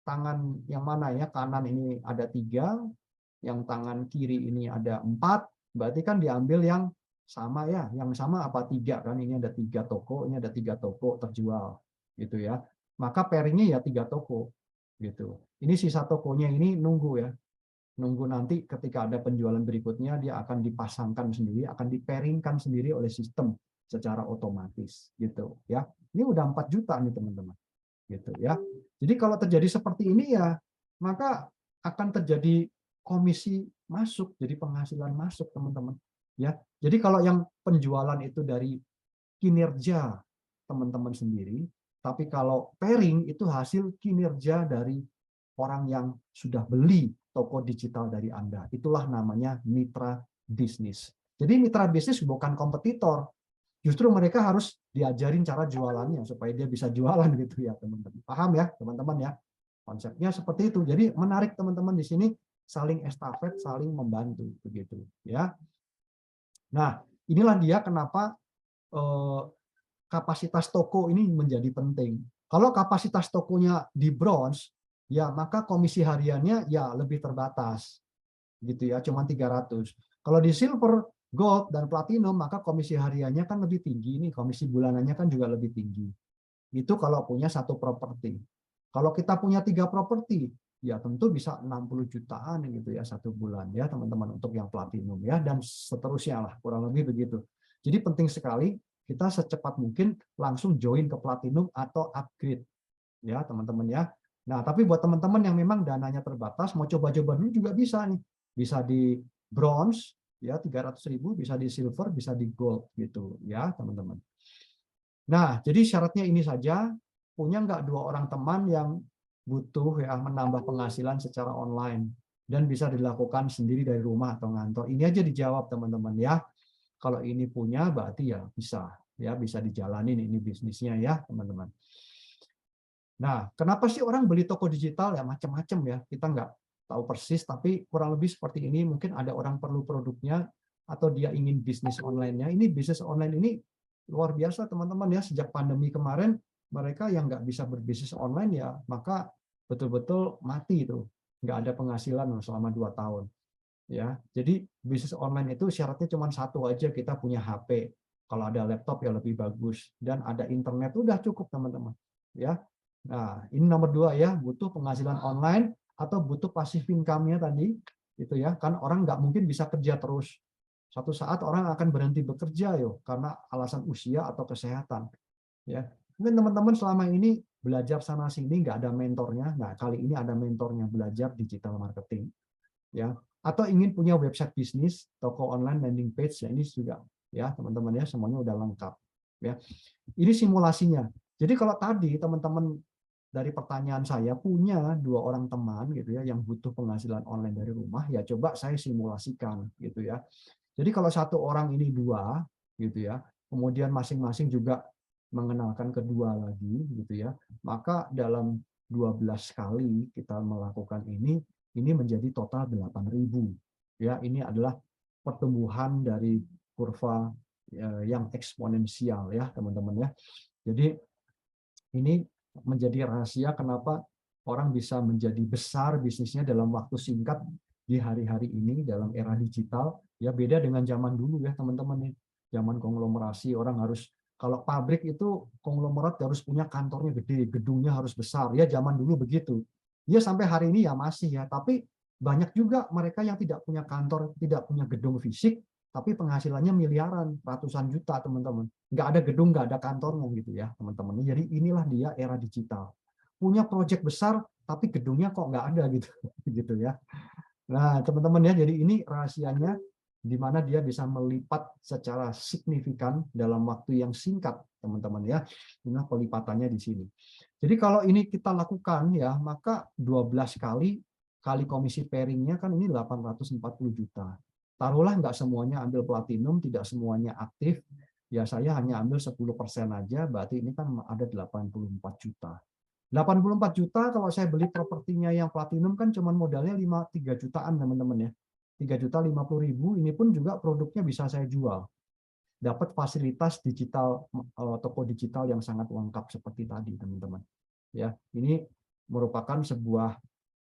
tangan yang mana ya, kanan ini ada 3, yang tangan kiri ini ada 4, berarti kan diambil yang sama ya, yang sama apa 3 kan, ini ada 3 toko, ini ada 3 toko terjual gitu ya. Maka pairingnya ya 3 toko gitu. Ini sisa tokonya ini nunggu ya. Nunggu nanti ketika ada penjualan berikutnya dia akan dipasangkan sendiri, akan dipairingkan sendiri oleh sistem secara otomatis gitu ya. Ini udah 4 juta nih teman-teman. Gitu ya. Jadi kalau terjadi seperti ini ya, maka akan terjadi komisi masuk, jadi penghasilan masuk teman-teman. Ya. Jadi kalau yang penjualan itu dari kinerja teman-teman sendiri, tapi kalau pairing itu hasil kinerja dari orang yang sudah beli toko digital dari Anda. Itulah namanya mitra bisnis. Jadi mitra bisnis bukan kompetitor. Justru mereka harus diajarin cara jualannya supaya dia bisa jualan gitu ya teman-teman. Paham ya teman-teman ya? Konsepnya seperti itu. Jadi menarik teman-teman di sini saling estafet, saling membantu begitu ya. Nah, inilah dia kenapa kapasitas toko ini menjadi penting. Kalau kapasitas tokonya di bronze, ya maka komisi hariannya ya lebih terbatas, gitu ya, cuma 300. Kalau di silver, gold, dan platinum, maka komisi hariannya kan lebih tinggi, nih komisi bulanannya kan juga lebih tinggi. Itu kalau punya 1 properti. Kalau kita punya 3 properti, ya tentu bisa 60 jutaan gitu ya 1 bulan ya teman-teman untuk yang platinum ya, dan seterusnya lah, kurang lebih begitu. Jadi penting sekali kita secepat mungkin langsung join ke platinum atau upgrade ya teman-teman ya. Nah, tapi buat teman-teman yang memang dananya terbatas mau coba-coba dulu juga bisa nih. Bisa di bronze ya 300.000, bisa di silver, bisa di gold gitu ya teman-teman. Nah, jadi syaratnya ini saja. Punya nggak 2 orang teman yang butuh ya menambah penghasilan secara online dan bisa dilakukan sendiri dari rumah atau ngantor? Ini aja dijawab teman-teman ya. Kalau ini punya berarti ya bisa dijalanin ini bisnisnya ya teman-teman. Nah, kenapa sih orang beli toko digital ya macam-macam ya? Kita nggak tahu persis, tapi kurang lebih seperti ini. Mungkin ada orang perlu produknya atau dia ingin bisnis online-nya. Ini bisnis online ini luar biasa teman-teman ya. Sejak pandemi kemarin mereka yang nggak bisa berbisnis online ya maka betul-betul mati itu, nggak ada penghasilan selama 2 tahun. Ya, jadi bisnis online itu syaratnya cuma 1 aja, kita punya HP. Kalau ada laptop ya lebih bagus dan ada internet udah cukup teman-teman. Ya, nah ini nomor 2 ya, butuh penghasilan online atau butuh passive income-nya tadi, itu ya kan orang nggak mungkin bisa kerja terus. Suatu saat orang akan berhenti bekerja karena alasan usia atau kesehatan. Ya, mungkin teman-teman selama ini belajar sana sini nggak ada mentornya. Nah kali ini ada mentornya, belajar digital marketing. Ya, atau ingin punya website bisnis, toko online, landing page, ya ini juga ya teman-teman ya semuanya udah lengkap ya. Ini simulasinya. Jadi kalau tadi teman-teman dari pertanyaan saya punya 2 orang teman gitu ya yang butuh penghasilan online dari rumah, ya coba saya simulasikan gitu ya. Jadi kalau 1 orang ini 2 gitu ya, kemudian masing-masing juga mengenalkan kedua lagi gitu ya, maka dalam 12 kali kita melakukan ini menjadi total 8.000. Ya, ini adalah pertumbuhan dari kurva yang eksponensial ya, teman-teman ya. Jadi ini menjadi rahasia kenapa orang bisa menjadi besar bisnisnya dalam waktu singkat di hari-hari ini dalam era digital. Ya beda dengan zaman dulu ya, teman-teman ya. Zaman konglomerasi orang harus, kalau pabrik itu konglomerat harus punya kantornya gede, gedungnya harus besar. Ya zaman dulu begitu. Ya sampai hari ini ya masih ya, tapi banyak juga mereka yang tidak punya kantor, tidak punya gedung fisik, tapi penghasilannya miliaran, ratusan juta teman-teman. Nggak ada gedung, nggak ada kantornya gitu ya teman-teman. Jadi inilah dia era digital. Punya proyek besar, tapi gedungnya kok nggak ada gitu, gitu ya. Nah teman-teman ya, jadi ini rahasianya di mana dia bisa melipat secara signifikan dalam waktu yang singkat, teman-teman ya. Ini pelipatannya di sini. Jadi kalau ini kita lakukan ya, maka 12 kali komisi pairingnya kan ini 840 juta. Taruhlah nggak semuanya ambil platinum, tidak semuanya aktif, ya saya hanya ambil 10% aja, berarti ini kan ada 84 juta. 84 juta kalau saya beli propertinya yang platinum kan cuma modalnya 3 jutaan teman-teman ya. 3.050.000 ini pun juga produknya bisa saya jual. Dapat fasilitas digital, toko digital yang sangat lengkap seperti tadi teman-teman. Ya, ini merupakan sebuah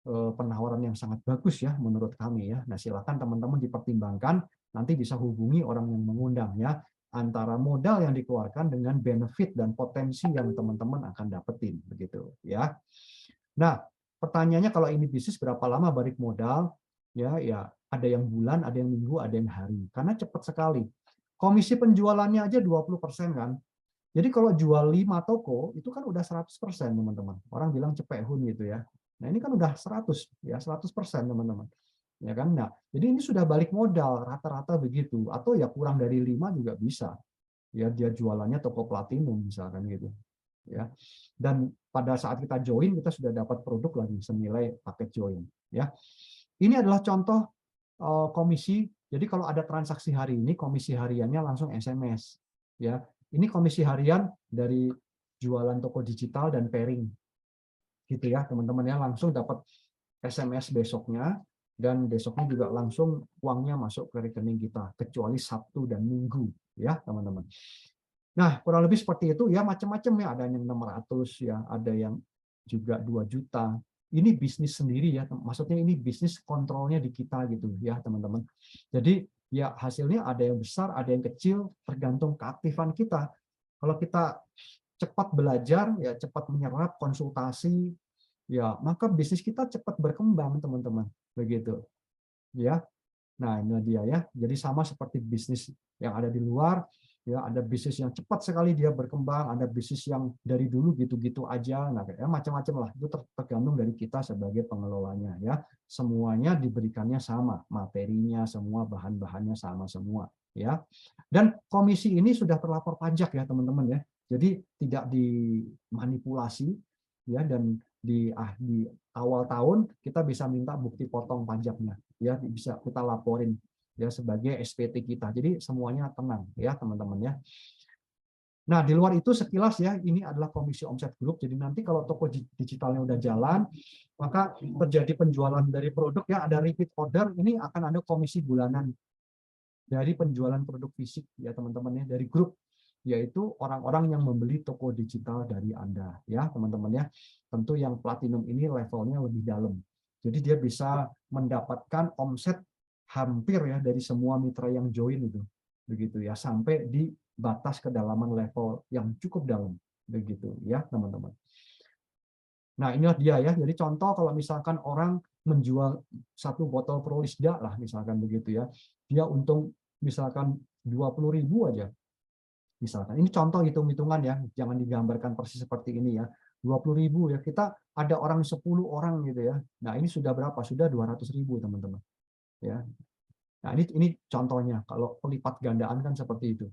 penawaran yang sangat bagus ya menurut kami ya. Nah, silakan teman-teman dipertimbangkan, nanti bisa hubungi orang yang mengundang ya, antara modal yang dikeluarkan dengan benefit dan potensi yang teman-teman akan dapetin begitu ya. Nah, pertanyaannya kalau ini bisnis berapa lama balik modal? Ya, ada yang bulan, ada yang minggu, ada yang hari. Karena cepat sekali. Komisi penjualannya aja 20% kan. Jadi kalau jual 5 toko itu kan udah 100% teman-teman. Orang bilang cepet hun gitu ya. Nah, ini kan udah 100 ya, 100% teman-teman. Ya kan? Nah, jadi ini sudah balik modal rata-rata begitu, atau ya kurang dari 5 juga bisa. Ya, dia jualannya toko platinum misalkan gitu. Ya. Dan pada saat kita join kita sudah dapat produk lagi senilai paket join, ya. Ini adalah contoh komisi. Jadi kalau ada transaksi hari ini, komisi hariannya langsung SMS, ya. Ini komisi harian dari jualan toko digital dan pairing. Gitu ya, teman-teman ya, langsung dapat SMS besoknya, dan besoknya juga langsung uangnya masuk ke rekening kita, kecuali Sabtu dan Minggu, ya teman-teman. Nah, kurang lebih seperti itu ya, macam-macam ya, ada yang 600 ya, ada yang juga 2 juta. Ini bisnis sendiri ya, maksudnya ini bisnis kontrolnya di kita gitu ya, teman-teman. Jadi ya hasilnya ada yang besar, ada yang kecil, tergantung keaktifan kita. Kalau kita cepat belajar, ya cepat menyerap konsultasi, ya maka bisnis kita cepat berkembang, teman-teman. Begitu. Ya. Nah, ini dia ya. Jadi sama seperti bisnis yang ada di luar, ya ada bisnis yang cepat sekali dia berkembang, ada bisnis yang dari dulu gitu-gitu aja. Nah, ya, macam-macam lah. Itu tergantung dari kita sebagai pengelolanya ya. Semuanya diberikannya sama, materinya semua, bahan-bahannya sama semua ya. Dan komisi ini sudah terlapor pajak ya, teman-teman ya. Jadi tidak dimanipulasi ya, dan di awal tahun kita bisa minta bukti potong pajaknya ya, bisa kita laporin ya sebagai SPT kita. Jadi semuanya tenang ya teman-teman ya. Nah, di luar itu sekilas ya, ini adalah komisi omset grup. Jadi nanti kalau toko digitalnya udah jalan, maka terjadi penjualan dari produk ya, ada repeat order, ini akan ada komisi bulanan dari penjualan produk fisik ya teman-teman ya, dari grup, yaitu orang-orang yang membeli toko digital dari Anda ya teman-teman ya. Tentu yang platinum ini levelnya lebih dalam. Jadi dia bisa mendapatkan omset hampir ya dari semua mitra yang join itu. Begitu ya, sampai di batas kedalaman level yang cukup dalam begitu ya teman-teman. Nah, inilah dia ya. Jadi contoh kalau misalkan orang menjual 1 botol Prolisda lah misalkan begitu ya. Dia untung misalkan 20.000 aja. Misalkan. Ini contoh hitung-hitungan ya. Jangan digambarkan persis seperti ini ya. 20.000 ya. Kita ada orang 10 orang gitu ya. Nah, ini sudah berapa? Sudah 200.000 teman-teman. Ya. Nah, ini contohnya. Kalau pelipat gandaan kan seperti itu.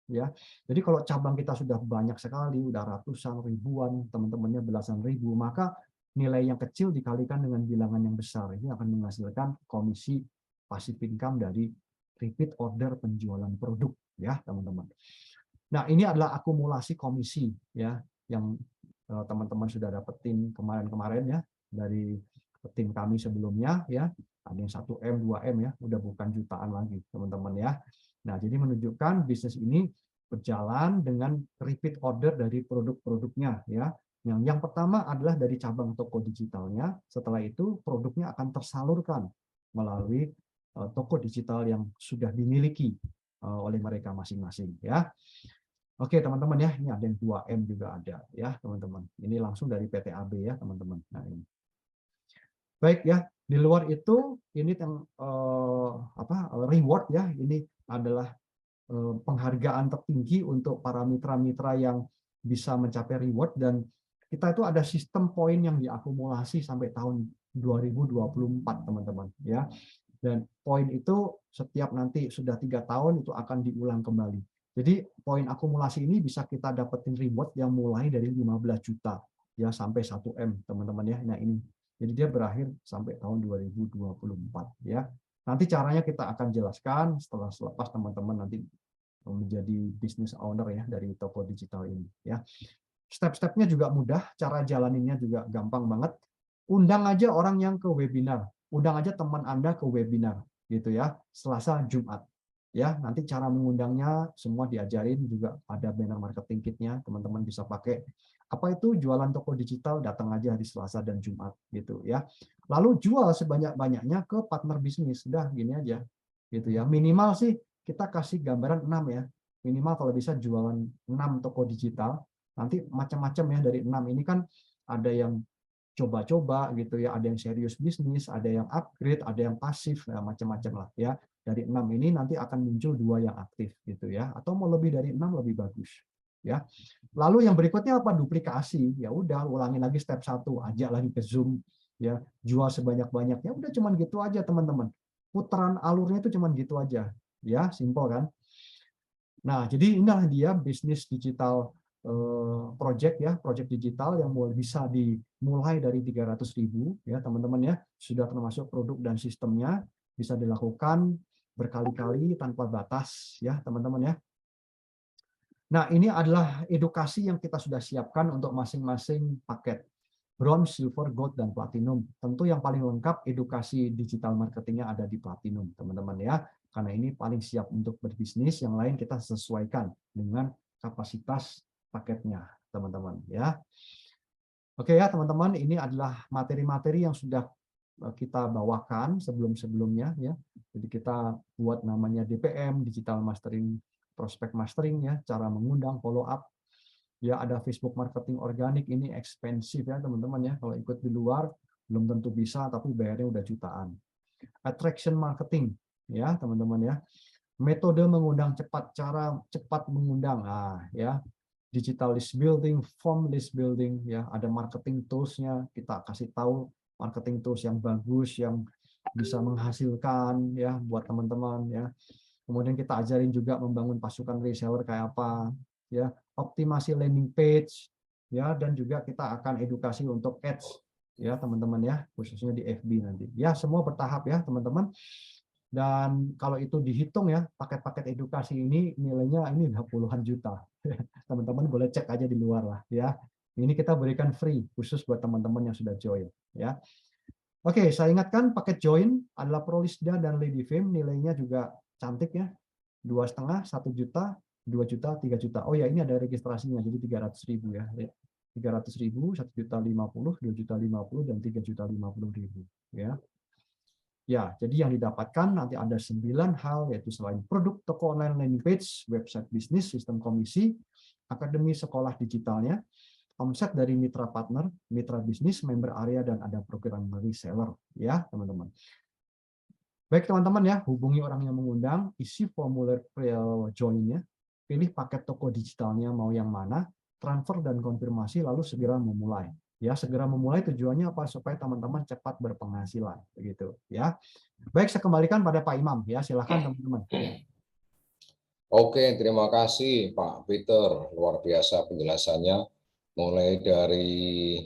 Ya, jadi kalau cabang kita sudah banyak sekali, udah ratusan, ribuan, teman-temannya belasan ribu, maka nilai yang kecil dikalikan dengan bilangan yang besar, ini akan menghasilkan komisi passive income dari repeat order penjualan produk, ya teman-teman. Nah, ini adalah akumulasi komisi ya yang teman-teman sudah dapetin kemarin-kemarin ya dari tim kami sebelumnya ya, ada yang 1M, 2M ya, udah bukan jutaan lagi teman-teman ya. Nah, jadi menunjukkan bisnis ini berjalan dengan repeat order dari produk-produknya ya. Yang pertama adalah dari cabang toko digitalnya, setelah itu produknya akan tersalurkan melalui toko digital yang sudah dimiliki oleh mereka masing-masing ya. Oke, teman-teman ya, ini ada yang 2M juga ada ya, teman-teman. Ini langsung dari PTAB ya, teman-teman. Nah, ini. Baik ya, di luar itu ini yang reward ya, ini adalah penghargaan tertinggi untuk para mitra-mitra yang bisa mencapai reward, dan kita itu ada sistem poin yang diakumulasi sampai tahun 2024 teman-teman ya. Dan poin itu setiap nanti sudah 3 tahun itu akan diulang kembali. Jadi poin akumulasi ini bisa kita dapetin reward yang mulai dari 15 juta ya sampai 1 M, teman-teman ya. Nah ini. Jadi dia berakhir sampai tahun 2024 ya. Nanti caranya kita akan jelaskan setelah selepas teman-teman nanti menjadi business owner ya dari toko digital ini ya. Step-stepnya juga mudah, cara jalaninnya juga gampang banget. Undang aja orang yang ke webinar, undang aja teman Anda ke webinar gitu ya, Selasa, Jumat. Ya, nanti cara mengundangnya semua diajarin, juga ada banner marketing kitnya, teman-teman bisa pakai. Apa itu jualan toko digital, datang aja di Selasa dan Jumat gitu ya. Lalu jual sebanyak-banyaknya ke partner bisnis, udah gini aja gitu ya. Minimal sih kita kasih gambaran 6 ya. Minimal kalau bisa jualan 6 toko digital. Nanti macam-macam ya dari 6 ini kan ada yang coba-coba gitu ya, ada yang serius bisnis, ada yang upgrade, ada yang pasif, ya, macam-macam lah ya. Dari 6 ini nanti akan muncul 2 yang aktif gitu ya, atau mau lebih dari 6 lebih bagus ya. Lalu yang berikutnya apa? Duplikasi. Ya udah, ulangin lagi step 1, ajak lagi ke Zoom ya, jual sebanyak-banyaknya. Udah cuman gitu aja teman-teman. Putaran alurnya itu cuman gitu aja. Ya, simpel kan? Nah, jadi inilah dia bisnis digital project ya, project digital yang bisa dimulai dari 300.000 ya teman-teman ya, sudah termasuk produk dan sistemnya, bisa dilakukan berkali-kali tanpa batas ya teman-teman ya. Nah, ini adalah edukasi yang kita sudah siapkan untuk masing-masing paket. Bronze, Silver, Gold, dan Platinum. Tentu yang paling lengkap edukasi digital marketingnya ada di Platinum, teman-teman ya. Karena ini paling siap untuk berbisnis, yang lain kita sesuaikan dengan kapasitas paketnya, teman-teman ya. Oke ya, teman-teman, ini adalah materi-materi yang sudah kita bawakan sebelum-sebelumnya ya. Jadi kita buat namanya DPM, Digital Mastering, Prospect Mastering ya, cara mengundang, follow up. Ya, ada Facebook marketing organik, ini ekspensif ya teman-teman ya. Kalau ikut di luar belum tentu bisa, tapi bayarnya udah jutaan. Attraction marketing ya teman-teman ya. Metode mengundang cepat, cara cepat mengundang. Nah, ya. Digital list building, form list building ya, ada marketing tools-nya, kita kasih tahu marketing tools yang bagus, yang bisa menghasilkan ya buat teman-teman ya. Kemudian kita ajarin juga membangun pasukan reseller kayak apa ya, optimasi landing page ya, dan juga kita akan edukasi untuk ads ya teman-teman ya, khususnya di FB nanti. Ya, semua bertahap ya teman-teman. Dan kalau itu dihitung ya, paket-paket edukasi ini nilainya ini udah puluhan juta. Teman-teman boleh cek aja di luar lah ya. Ini kita berikan free khusus buat teman-teman yang sudah join ya. Oke, saya ingatkan paket join adalah Prolisda dan Ledifame, nilainya juga cantik ya. 2,5, 1 juta, 2 juta, 3 juta. Oh ya, ini ada registrasinya, jadi 300.000 ya. 300.000, 1.050.000, 2.050.000, dan 3.050.000 ya. Ya, jadi yang didapatkan nanti ada 9 hal, yaitu selain produk, toko online, landing page, website bisnis, sistem komisi, akademi sekolah digitalnya, omset dari mitra partner, mitra bisnis, member area, dan ada program reseller ya teman-teman. Baik teman-teman ya, hubungi orang yang mengundang, isi formulir join-nya, pilih paket toko digitalnya mau yang mana, transfer dan konfirmasi, lalu segera memulai. Ya, segera memulai tujuannya apa? Supaya teman-teman cepat berpenghasilan, begitu ya. Baik, saya kembalikan pada Pak Imam ya, silakan teman-teman. Oke, terima kasih Pak Peter, luar biasa penjelasannya, mulai dari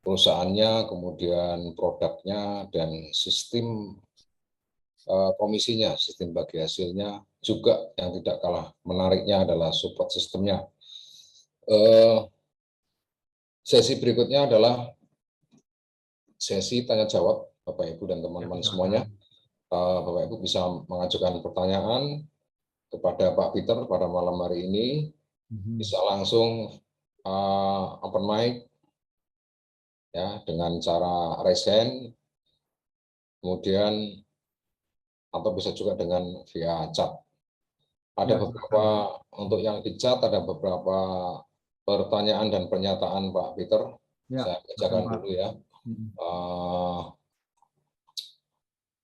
perusahaannya, kemudian produknya, dan sistem komisinya, sistem bagi hasilnya, juga yang tidak kalah menariknya adalah support sistemnya. Sesi berikutnya adalah sesi tanya jawab, Bapak Ibu dan teman-teman semuanya. Bapak Ibu bisa mengajukan pertanyaan kepada Pak Peter pada malam hari ini, bisa langsung open mic ya dengan cara raise hand, kemudian atau bisa juga dengan via chat. Ada beberapa untuk yang di chat, ada beberapa pertanyaan dan pernyataan Pak Peter. Saya bacakan dulu ya.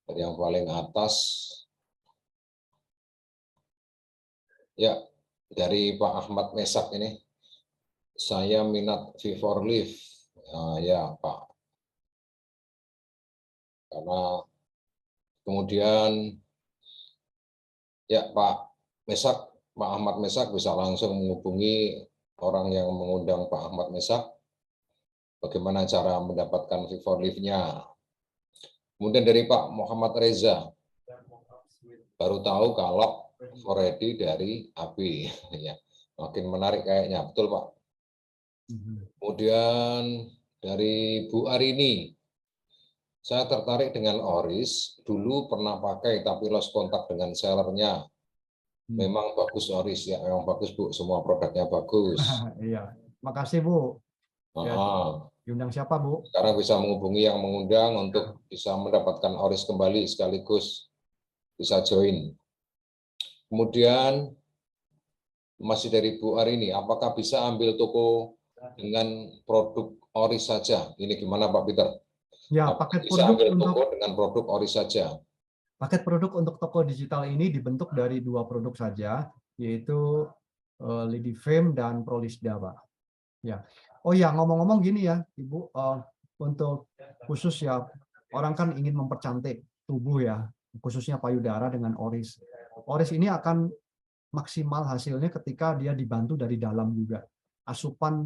Dari yang paling atas, ya dari Pak Ahmad Mesak ini, saya minat V4 Live, ya Pak, karena Kemudian ya Pak Ahmad Mesak bisa langsung menghubungi orang yang mengundang Pak Ahmad Mesak, bagaimana cara mendapatkan Vifor Lift-nya. Kemudian dari Pak Muhammad Reza, baru tahu kalau Foredi dari AB. Ya, makin menarik kayaknya, betul Pak. Kemudian dari Bu Arini, saya tertarik dengan Oris, dulu pernah pakai tapi lost kontak dengan sellernya. Memang bagus Oris, ya memang bagus Bu, semua produknya bagus. Iya, makasih Bu. Ya, diundang siapa Bu? Sekarang bisa menghubungi yang mengundang untuk bisa mendapatkan Oris kembali sekaligus bisa join. Kemudian masih dari Bu Arini, apakah bisa ambil toko dengan produk Oris saja? Ini gimana Pak Peter? Ya, Apakah paket bisa produk ambil untuk toko dengan produk Oris saja? paket produk untuk toko digital ini dibentuk dari 2 produk saja, yaitu Lidiframe dan Prolisda, Pak. Ya. Oh ya, ngomong-ngomong gini ya, Ibu, untuk khusus ya, orang kan ingin mempercantik tubuh ya, khususnya payudara dengan Oris. Oris ini akan maksimal hasilnya ketika dia dibantu dari dalam juga. Asupan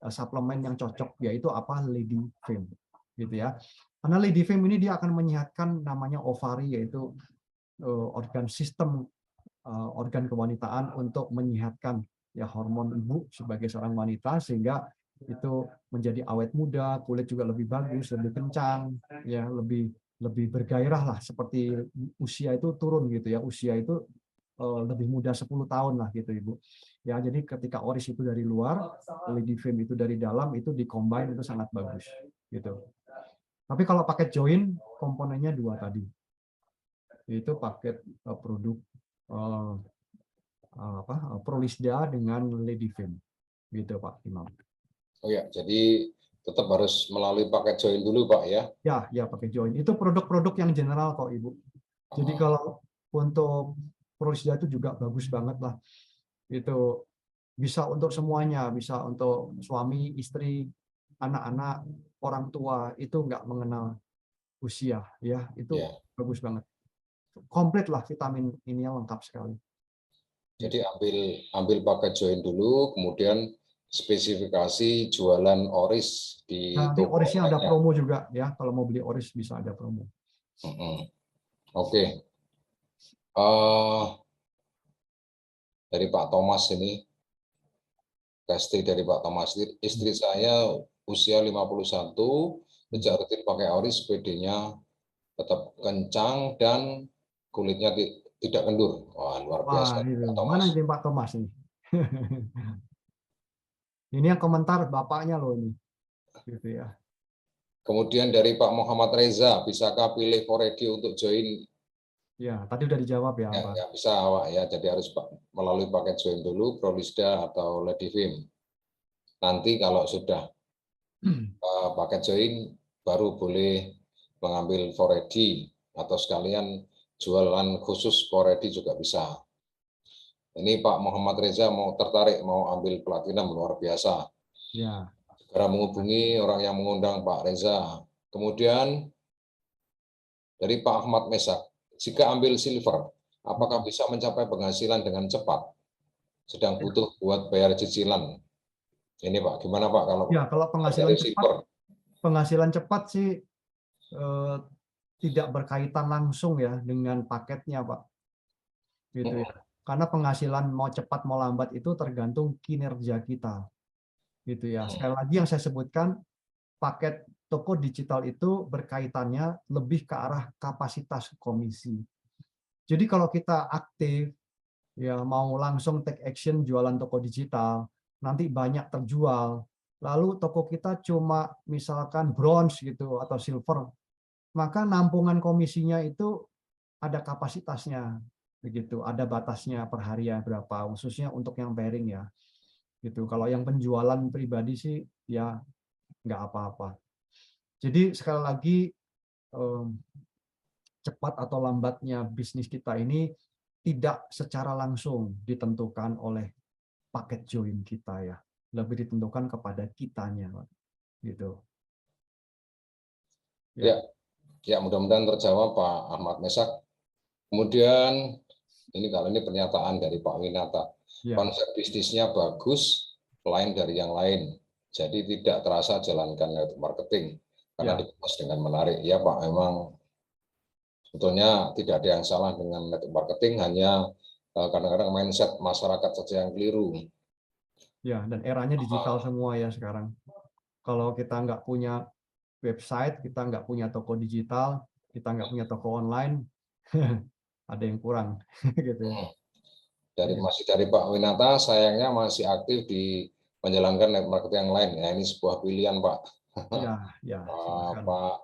suplemen yang cocok, yaitu apa? Lidiframe. Gitu ya. Karena Lidiframe ini dia akan menyehatkan namanya ovari, yaitu organ sistem organ kewanitaan untuk menyehatkan ya hormon ibu sebagai seorang wanita, sehingga itu menjadi awet muda, kulit juga lebih bagus, lebih kencang, ya lebih bergairah lah, seperti usia itu turun gitu ya, usia itu lebih muda 10 tahun lah gitu Ibu. Ya, jadi ketika Oris itu dari luar, Lidiframe itu dari dalam, itu di-combine itu sangat bagus gitu. Tapi kalau paket join komponennya 2 tadi. Itu paket produk Prolisda dengan Lidiframe. Gitu Pak Imam. Oh ya, jadi tetap harus melalui paket join dulu Pak ya? Ya pakai join. Itu produk-produk yang general kok Ibu. Jadi kalau untuk Prolisda itu juga bagus banget lah. Itu bisa untuk semuanya, bisa untuk suami, istri, anak-anak, orang tua, itu nggak mengenal usia ya, itu Ya. bagus banget. Komplit lah, vitamin ini lengkap sekali. Jadi ambil paket join dulu, kemudian spesifikasi jualan Oris di Nanti toko Orisnya ada online-nya. promo juga ya, kalau mau beli Oris bisa ada promo. Oke. Dari Pak Thomas ini, Kesti dari Pak Thomas, istri saya usia 51, sejak rutin pakai Oris, PD-nya tetap kencang dan kulitnya tidak kendur. Wah, luar Wah, biasa itu. Pak Mana Thomas. ini Pak Thomas ini? Ini yang komentar bapaknya loh ini. Gitu ya. Kemudian dari Pak Muhammad Reza, bisakah pilih Foredi untuk join? Ya, tadi udah dijawab ya, Ya, Pak. nggak bisa Pak ya, jadi harus melalui paket join dulu, Prolisda atau Ledivim. Nanti kalau sudah paket join, baru boleh mengambil Foredi atau sekalian jualan khusus Foredi juga bisa. Ini Pak Muhammad Reza mau tertarik, mau ambil platinum, luar biasa. Ya. Segera menghubungi orang yang mengundang Pak Reza. Kemudian dari Pak Ahmad Mesak, jika ambil silver, apakah bisa mencapai penghasilan dengan cepat? Sedang butuh buat bayar cicilan. Ini Pak, gimana Pak kalau Ya, kalau dari silver? penghasilan cepat sih tidak berkaitan langsung ya dengan paketnya, Pak. Gitu ya. Karena penghasilan mau cepat mau lambat itu tergantung kinerja kita. Gitu ya. Sekali lagi yang saya sebutkan, paket toko digital itu berkaitannya lebih ke arah kapasitas komisi. Jadi kalau kita aktif, ya mau langsung take action jualan toko digital, nanti banyak terjual, lalu toko kita cuma misalkan bronze gitu atau silver, maka nampungan komisinya itu ada kapasitasnya, begitu, ada batasnya per hari ya berapa, khususnya untuk yang pairing ya, gitu. Kalau yang penjualan pribadi sih ya nggak apa-apa. Jadi sekali lagi, cepat atau lambatnya bisnis kita ini tidak secara langsung ditentukan oleh paket join kita ya, lebih ditentukan kepada kitanya, Pak. Gitu. Ya, Ya, mudah-mudahan terjawab Pak Ahmad Mesak. Kemudian ini pernyataan dari Pak Winata. Ya. Konsep bisnisnya bagus, lain dari yang lain. Jadi tidak terasa jalankan network marketing karena Ya. dikemas dengan menarik. Ya Pak, memang sebetulnya tidak ada yang salah dengan network marketing, hanya kadang-kadang mindset masyarakat saja yang keliru. Ya, dan eranya digital semua ya sekarang. Kalau kita nggak punya website, kita nggak punya toko digital, kita nggak punya toko online, ada yang kurang, gitu ya. Masih dari Pak Winata, sayangnya masih aktif di menjalankan network marketing yang lain. Ya, ini sebuah pilihan Pak. Ya, ya. Silakan. Pak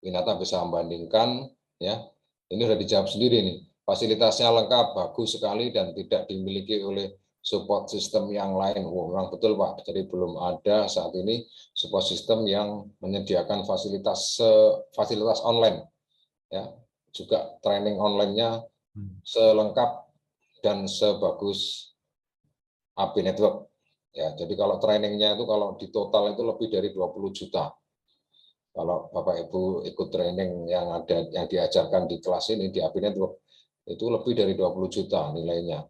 Winata bisa membandingkan, ya. Ini sudah dijawab sendiri nih. Fasilitasnya lengkap, bagus sekali, dan tidak dimiliki oleh support system yang lain. Memang betul Pak. Jadi belum ada saat ini support system yang menyediakan fasilitas online, ya. Juga training online-nya selengkap dan sebagus AP Network. Ya, jadi kalau trainingnya itu kalau di total itu lebih dari 20 juta. Kalau Bapak Ibu ikut training yang diajarkan di kelas ini di AP Network, itu lebih dari 20 juta nilainya.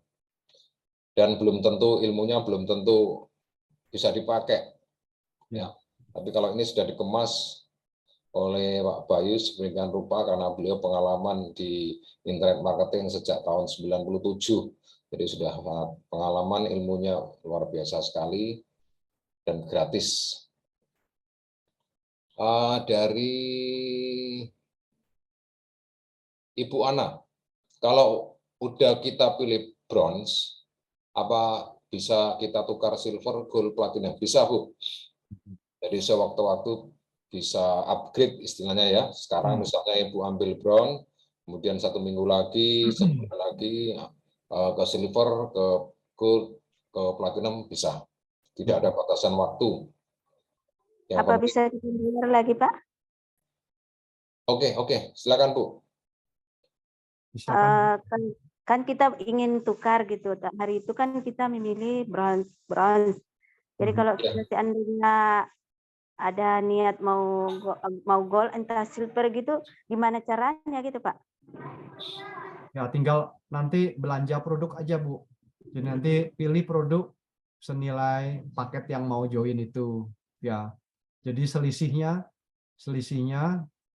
Dan ilmunya belum tentu bisa dipakai. Ya. Tapi kalau ini sudah dikemas oleh Pak Bayu sedemikian rupa karena beliau pengalaman di internet marketing sejak tahun 97. Jadi sudah pengalaman, ilmunya luar biasa sekali dan gratis. Dari Ibu Ana, kalau udah kita pilih bronze, apa bisa kita tukar silver, gold, platinum? Bisa Bu. Jadi sewaktu-waktu bisa upgrade istilahnya ya. Sekarang misalnya Ibu ambil bronze, kemudian 1 minggu lagi, sebulan lagi ke silver, ke gold, ke platinum bisa. Tidak ada batasan waktu. Yang apa penting, bisa didengar lagi Pak? Oke, silakan Bu. Kan kita ingin tukar gitu. Hari itu kan kita memilih bronze. Jadi kalau seandainya ada niat mau gold entah silver gitu, gimana caranya gitu Pak? Ya, tinggal nanti belanja produk aja Bu. Jadi nanti pilih produk senilai paket yang mau join itu. Ya, jadi selisihnya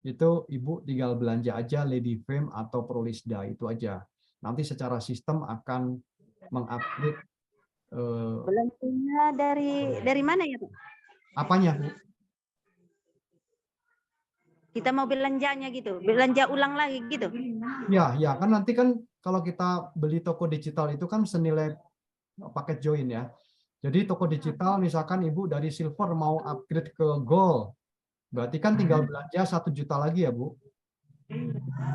itu Ibu tinggal belanja aja Ladyframe atau Prolisda itu aja. Nanti secara sistem akan mengupgrade. Belanjanya dari mana ya Pak? Apanya Bu? Kita mau belanjanya gitu, belanja ulang lagi gitu. Ya kan nanti kan kalau kita beli toko digital itu kan senilai paket join ya. Jadi toko digital misalkan Ibu dari silver mau upgrade ke gold, berarti kan tinggal belanja 1 juta lagi ya Bu.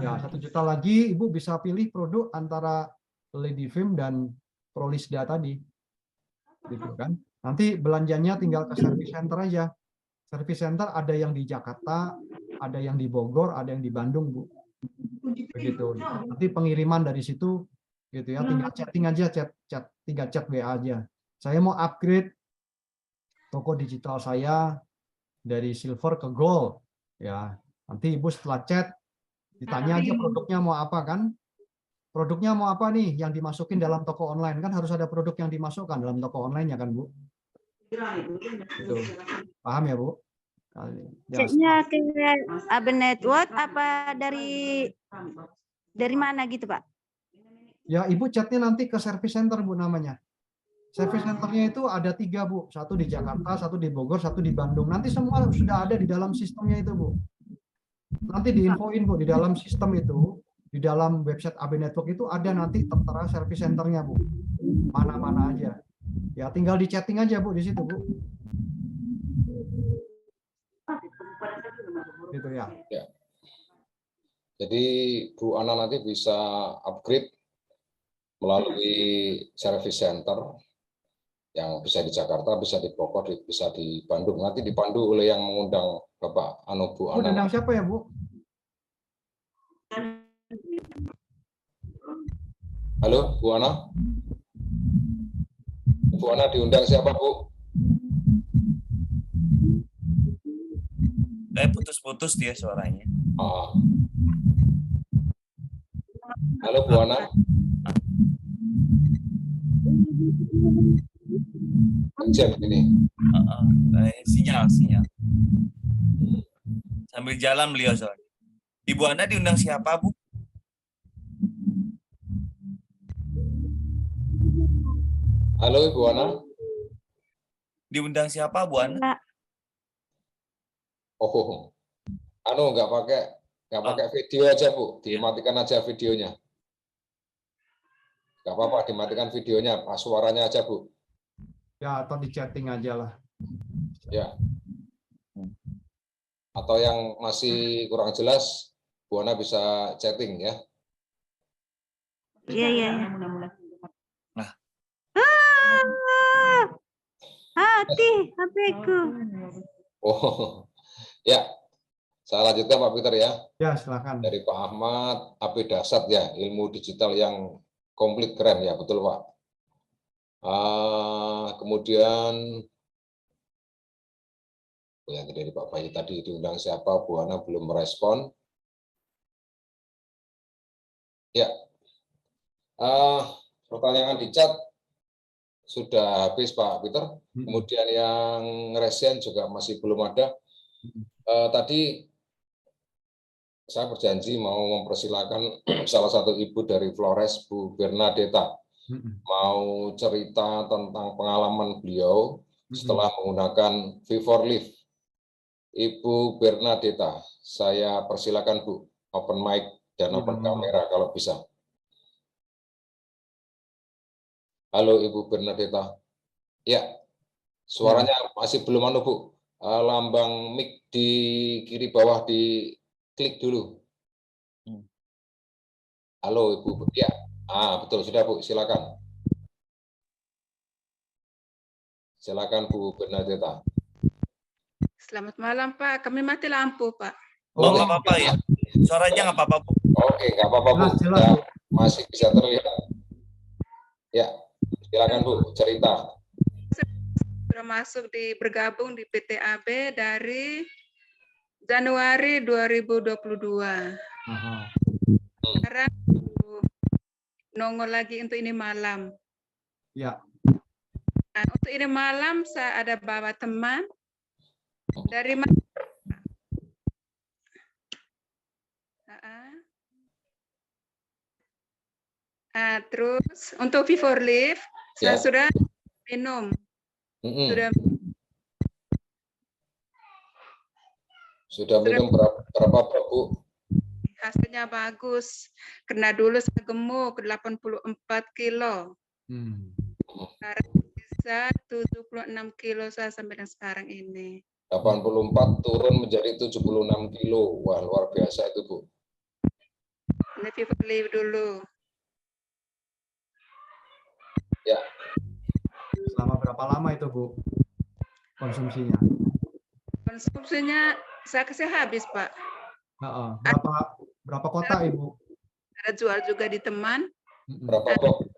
Ya 1 juta lagi Ibu bisa pilih produk antara Ladyframe dan Prolisda tadi, gitu kan. Nanti belanjanya tinggal ke service center aja. Service center ada yang di Jakarta, ada yang di Bogor, ada yang di Bandung Bu. Begitu. Nanti pengiriman dari situ, gitu ya. Tinggal chatting aja, tinggal chat WA aja. Saya mau upgrade toko digital saya dari silver ke gold, ya. Nanti Ibu setelah chat ditanya aja produknya mau apa kan? Produknya mau apa nih yang dimasukin dalam toko online, kan harus ada produk yang dimasukkan dalam toko online ya kan Bu? Gitu. Paham ya Bu? Chatnya ke AB Network apa dari mana gitu Pak? Ya Ibu chatnya nanti ke service center Bu namanya. Service centernya itu ada 3 Bu, 1 di Jakarta, 1 di Bogor, 1 di Bandung. Nanti semua sudah ada di dalam sistemnya itu Bu. Nanti diinfoin Bu di dalam sistem itu, di dalam website AB Network itu ada nanti tertera service centernya Bu. Mana-mana aja. Ya tinggal di chatting aja Bu di situ Bu. Gitu ya. Jadi Bu Ana nanti bisa upgrade melalui service center yang bisa di Jakarta, bisa di Bogor, bisa di Bandung. Nanti dipandu oleh yang mengundang Bapak Bu Ana. Undang siapa ya Bu? Halo Bu Ana. Bu Ana diundang siapa Bu? Kayak putus-putus dia suaranya. Ah. Halo Bu Ana. Chat ini. Sinyal. Sambil jalan beliau soalnya. Ibu Ana diundang siapa, Bu? Halo Ibu Ana. Diundang siapa, Bu Ana? Enggak. Oh, nggak pakai video aja Bu, dimatikan aja videonya. Nggak apa-apa, dimatikan videonya, suaranya aja Bu. Ya, atau di chatting aja lah. Ya. Atau yang masih kurang jelas, Bu Ana bisa chatting ya. Iya. Nah. Hati HP-ku. Oh, ya. Saya lanjutkan Pak Peter ya. Ya, silakan. Dari Pak Ahmad, AP Dasar ya, ilmu digital yang komplit keren ya, betul Pak. Kemudian yang dari Pak Bayu tadi diundang siapa, Bu Ana belum merespon. Ya, pertanyaan di chat sudah habis Pak Peter. Kemudian yang resen juga masih belum ada. Tadi saya berjanji mau mempersilahkan salah satu ibu dari Flores, Bu Bernadetta, mau cerita tentang pengalaman beliau setelah menggunakan V4Live. Ibu Bernadetta, saya persilakan Bu, open mic dan open kamera kalau bisa. Halo Ibu Bernadetta. Ya, suaranya masih belum Bu. Lambang mic di kiri bawah diklik dulu. Halo Ibu. Ya, betul sudah Bu, silakan. Silakan Bu Bernadetta. Selamat malam Pak, kami mati lampu Pak. Oh, nggak apa-apa ya. Suaranya nggak apa-apa, Bu. Oke, nggak apa-apa Bu. Ya, masih bisa terlihat. Ya, silakan Bu, cerita. Sudah masuk bergabung di PTAB dari Januari 2022. Sekarang nongol lagi untuk ini malam. Ya. Nah, untuk ini malam saya ada bawa teman dari terus untuk V4Live saya sudah minum. Sudah minum berapa Bu? Hasilnya bagus. Karena dulu saya gemuk 84 kilo. Sekarang bisa 76 kilo saya sampai dengan sekarang ini. 84 turun menjadi 76 kilo. Wah, luar biasa itu Bu. Ini V4Live dulu. Ya. Selama berapa lama itu Bu konsumsinya? Konsumsinya saya kasih habis Pak. Berapa kotak Ibu? Ada jual juga di teman. Berapa box?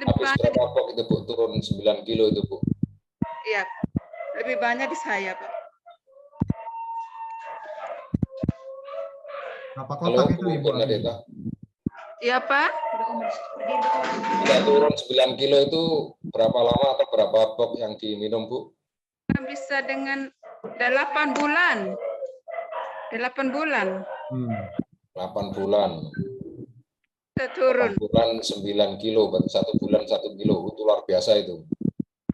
Habis berapa box itu Bu? Turun 9 kilo itu Bu? Iya, lebih banyak di saya Pak. Berapa kotak itu Ibu? Iya Pak. Sudah turun 9 kilo itu berapa lama atau berapa box yang diminum Bu? Bisa dengan 8 bulan. 8 bulan. 8 bulan. Kita turun. 8 bulan 9 kilo, berarti 1 bulan 1 kilo. Itu luar biasa itu.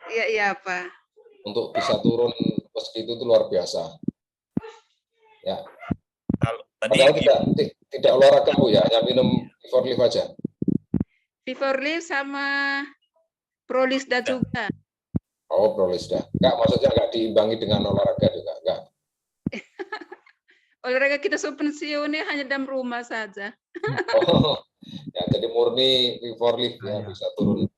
Iya Pak. Untuk bisa turun segitu itu luar biasa. Ya. Padahal tidak olahraga Bu ya, hanya minum V4Live aja. V4Live sama Prolisda juga. Oh, Prolisda. Enggak, maksudnya enggak diimbangi dengan olahraga juga, enggak. Olahraga kita pensiun hanya dalam rumah saja. Oh, ya jadi murni V4Live ya bisa turun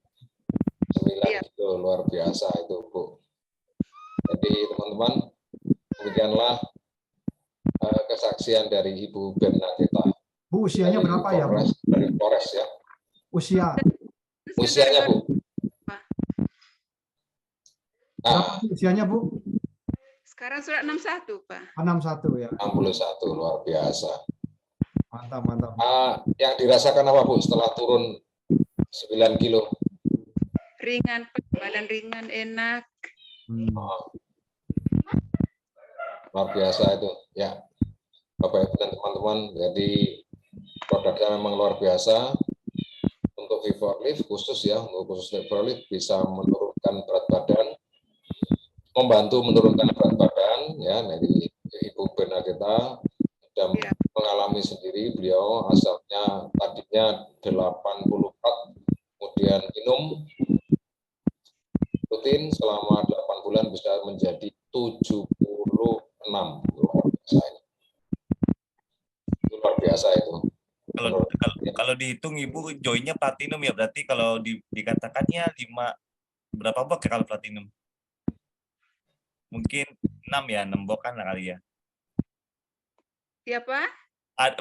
9 kilo, luar biasa itu Bu. Jadi teman-teman, demikianlah kesaksian dari Ibu Bernadetta. Bu, usianya berapa ya Bu? Dari Flores ya. Usianya Bu. Berapa usianya Bu? Sekarang sudah 61, Pak. 61 ya. 61, luar biasa. Mantap, mantap. Yang dirasakan apa Bu setelah turun 9 kilo? Ringan, Pak. Badan ringan, enak. Luar biasa itu. Ya, Bapak Ibu dan teman-teman, jadi produknya memang luar biasa. Untuk V4Lift khusus ya, untuk khusus V4Lift bisa menurunkan berat badan, membantu menurunkan berat badan ya. Dari Ibu Bernadetta sudah mengalami sendiri, beliau asapnya tadinya 84, kemudian minum rutin selama 8 bulan bisa menjadi 76. Luar biasa ini. Itu luar biasa itu. Kalau dihitung Ibu joinnya platinum ya, berarti kalau dikatakannya 5 berapa box ya kalau platinum? Mungkin 6 ya, 6 box kan kali ya. Iya, Pak?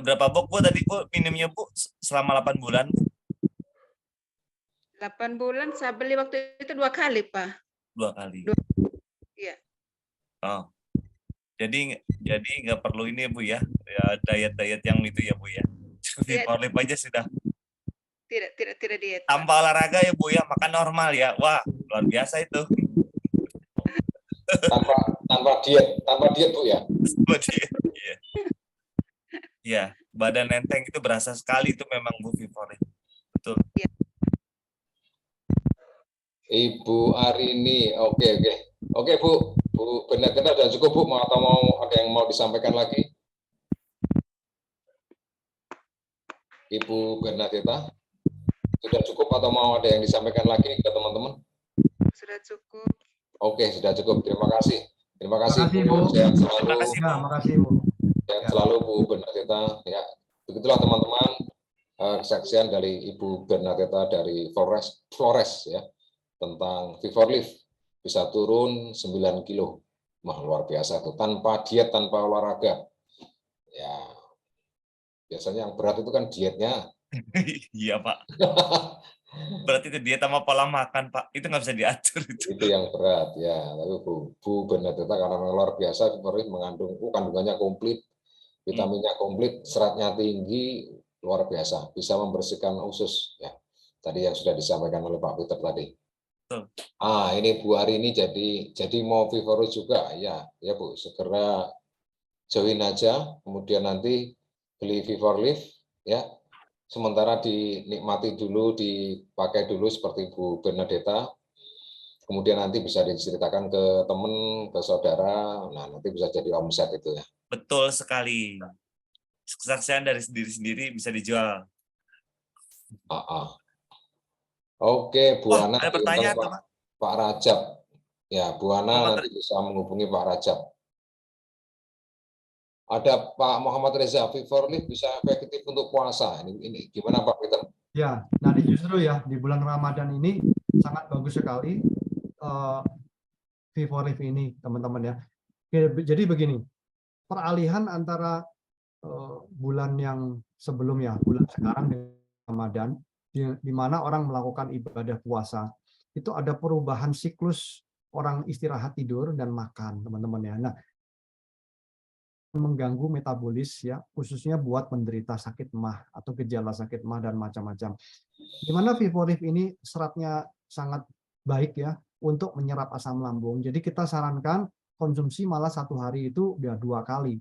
Berapa box Bu tadi Bu minumnya Bu selama 8 bulan? 8 bulan saya beli waktu itu 2 kali, Pak. 2 kali. Iya. Oh. Jadi nggak perlu ini Bu ya, diet yang itu ya Bu ya. V4Lift aja sudah. Tidak diet. Tanpa olahraga ya Bu ya, makan normal ya. Wah, luar biasa itu. tanpa diet Bu ya. Iya. Iya, badan enteng itu berasa sekali itu memang Bu V4Lift. Betul. Iya. Ibu Arini, oke Bu Bernadetta sudah cukup Bu, atau mau ada yang mau disampaikan lagi? Ibu Bernadetta, sudah cukup atau mau ada yang disampaikan lagi ke teman-teman? Sudah cukup. Oke, sudah cukup. Terima kasih. Terima kasih Bu. Sehat selalu. Terima kasih Bu. Terima kasih Bu. Sehat selalu Bu Bernadetta. Ya, begitulah teman-teman kesaksian dari Ibu Bernadetta dari Flores ya tentang V4Lift bisa turun 9 kilo. Wah, luar biasa tuh, tanpa diet, tanpa olahraga. Ya, biasanya yang berat itu kan dietnya. Iya Pak. Berarti itu diet sama pola makan Pak, itu nggak bisa diatur. Itu yang berat ya. Tapi Bu Bernadetta karena luar biasa, V4Lift mengandung kandungannya komplit, vitaminnya komplit, seratnya tinggi, luar biasa. Bisa membersihkan usus ya. Tadi yang sudah disampaikan oleh Pak Peter tadi. Ini Bu Hari ini jadi mau V4Lift juga ya Bu, segera join aja, kemudian nanti beli V4Lift ya, sementara dinikmati dulu, dipakai dulu seperti Bu Bernadetta, kemudian nanti bisa diceritakan ke teman, ke saudara, nah nanti bisa jadi omset itu ya. Betul sekali, kesaksian dari sendiri bisa dijual. Oke, Bu Ana, ada pertanyaan Pak Rajab. Ya, Bu Ana nanti bisa menghubungi Pak Rajab. Ada Pak Muhammad Reza, V4Lift bisa efektif untuk puasa. Ini gimana Pak Peter? Ya, nah ini justru ya di bulan Ramadan ini sangat bagus sekali V4Lift ini, teman-teman ya. Jadi begini, peralihan antara bulan yang sebelumnya, bulan sekarang dengan Ramadan, di mana orang melakukan ibadah puasa, itu ada perubahan siklus orang istirahat tidur dan makan, teman-teman ya. Nah, mengganggu metabolis ya, khususnya buat penderita sakit mah atau gejala sakit mah dan macam-macam. Di mana V4Lift ini seratnya sangat baik ya untuk menyerap asam lambung. Jadi kita sarankan konsumsi malah 1 hari itu udah 2 kali.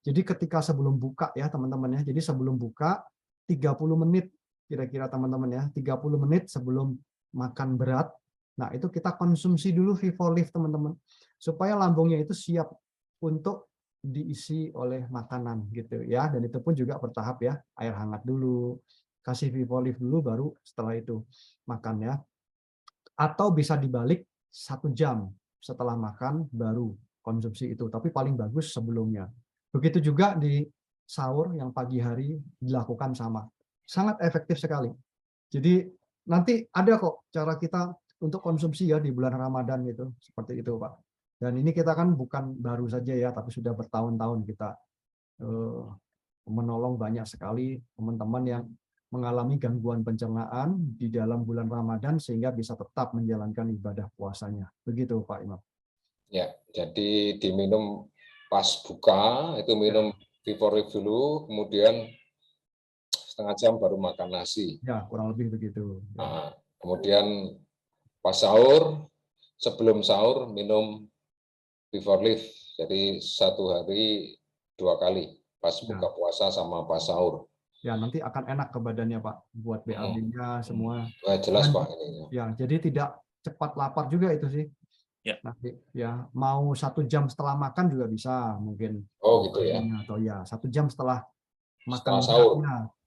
Jadi ketika sebelum buka ya teman-teman ya. Jadi sebelum buka 30 menit kira-kira teman-teman ya, 30 menit sebelum makan berat. Nah, itu kita konsumsi dulu V4Lift teman-teman. Supaya lambungnya itu siap untuk diisi oleh makanan gitu ya. Dan itu pun juga bertahap ya. Air hangat dulu, kasih V4Lift dulu baru setelah itu makan ya. Atau bisa dibalik 1 jam setelah makan baru konsumsi itu. Tapi paling bagus sebelumnya. Begitu juga di sahur yang pagi hari dilakukan sama. Sangat efektif sekali. Jadi nanti ada kok cara kita untuk konsumsi ya di bulan Ramadan itu. Seperti itu Pak. Dan ini kita kan bukan baru saja ya, tapi sudah bertahun-tahun kita menolong banyak sekali teman-teman yang mengalami gangguan pencernaan di dalam bulan Ramadan sehingga bisa tetap menjalankan ibadah puasanya. Begitu Pak Imam. Ya, jadi diminum pas buka, itu minum Vivorif dulu, kemudian setengah jam baru makan nasi. Ya, kurang lebih begitu. Nah, kemudian pas sahur, sebelum sahur minum Vivorif. Jadi 1 hari 2 kali, pas buka puasa sama pas sahur. Ya, nanti akan enak ke badannya, Pak, buat BAB-nya semua. Jelas, Dan, Pak. Ini. Ya, jadi tidak cepat lapar juga itu sih. Ya. Nanti ya mau 1 jam setelah makan juga bisa mungkin. Oh gitu ya. Atau ya 1 jam setelah makan sahur.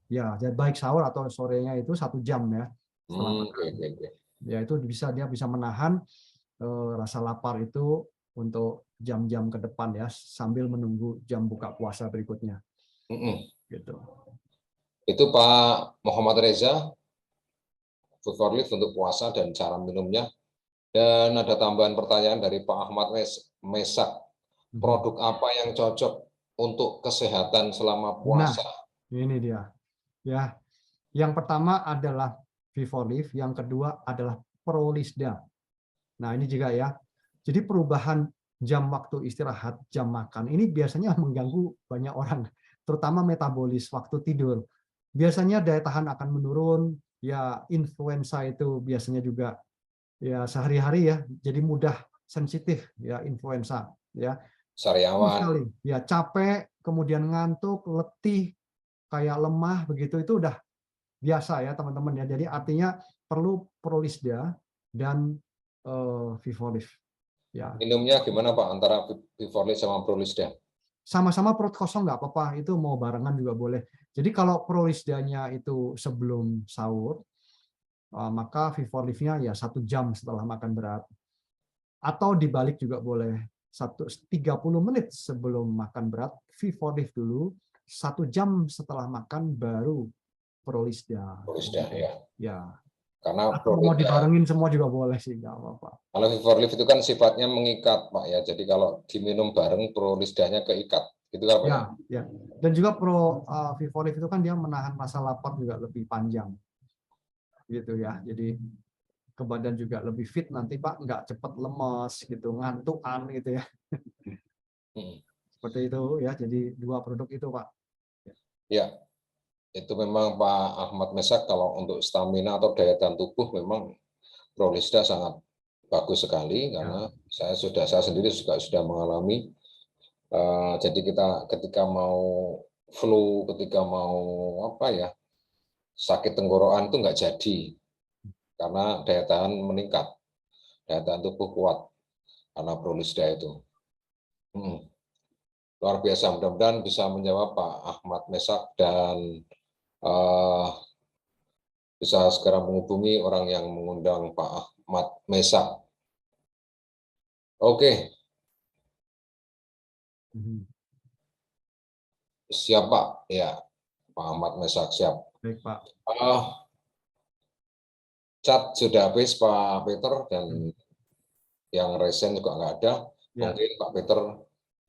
Ya, jadi baik sahur atau sorenya itu 1 jam ya setelah makan. Okay. Ya itu dia bisa menahan rasa lapar itu untuk jam-jam ke depan ya sambil menunggu jam buka puasa berikutnya. Gitu. Itu Pak Muhammad Reza, Vivorif untuk puasa dan cara minumnya. Dan ada tambahan pertanyaan dari Pak Ahmad Mesak. Produk apa yang cocok untuk kesehatan selama puasa? Nah, ini dia. Ya, yang pertama adalah Vivorif, yang kedua adalah Prolisda. Nah, ini juga ya. Jadi perubahan jam waktu istirahat, jam makan ini biasanya mengganggu banyak orang, terutama metabolis waktu tidur. Biasanya daya tahan akan menurun, ya influenza itu biasanya juga ya sehari-hari ya, jadi mudah sensitif ya influenza ya. Sariawan. Ya capek, kemudian ngantuk, letih, kayak lemah begitu itu udah biasa ya teman-teman ya. Jadi artinya perlu Prolisda dan Vivorif. Ya. Minumnya gimana Pak antara Vivorif sama Prolisda? Sama-sama perut kosong nggak apa-apa, itu mau barengan juga boleh. Jadi kalau Prolisdanya itu sebelum sahur, maka Vivorifnya ya 1 jam setelah makan berat. Atau dibalik juga boleh. 30 menit sebelum makan berat, Vivorif dulu, 1 jam setelah makan baru Prolisda. Prolisda ya. Ya. Karena atau mau dibarengin semua juga boleh sih, nggak apa-apa. Kalau Vivorif itu kan sifatnya mengikat Pak ya, jadi kalau diminum bareng Prolisdanya keikat, gitu kan Pak? Ya. Dan juga Vivorif itu kan dia menahan rasa lapar juga lebih panjang, gitu ya. Jadi ke badan juga lebih fit nanti Pak, nggak cepat lemes gitu, ngantukan gitu ya. Seperti itu ya. Jadi 2 produk itu Pak. Ya. Itu memang Pak Ahmad Mesak kalau untuk stamina atau daya tahan tubuh memang Prolisda sangat bagus sekali karena saya sendiri juga sudah mengalami. Jadi kita ketika mau flu, ketika mau sakit tenggorokan itu nggak jadi karena daya tahan meningkat, daya tahan tubuh kuat karena Prolisda itu. Luar biasa, mudah-mudahan bisa menjawab Pak Ahmad Mesak dan bisa segera menghubungi orang yang mengundang Pak Ahmad Mesak. Oke. Siap Pak, ya Pak Ahmad Mesak siap. Baik Pak. Chat sudah habis Pak Peter dan yang resen juga nggak ada. Mungkin Pak Peter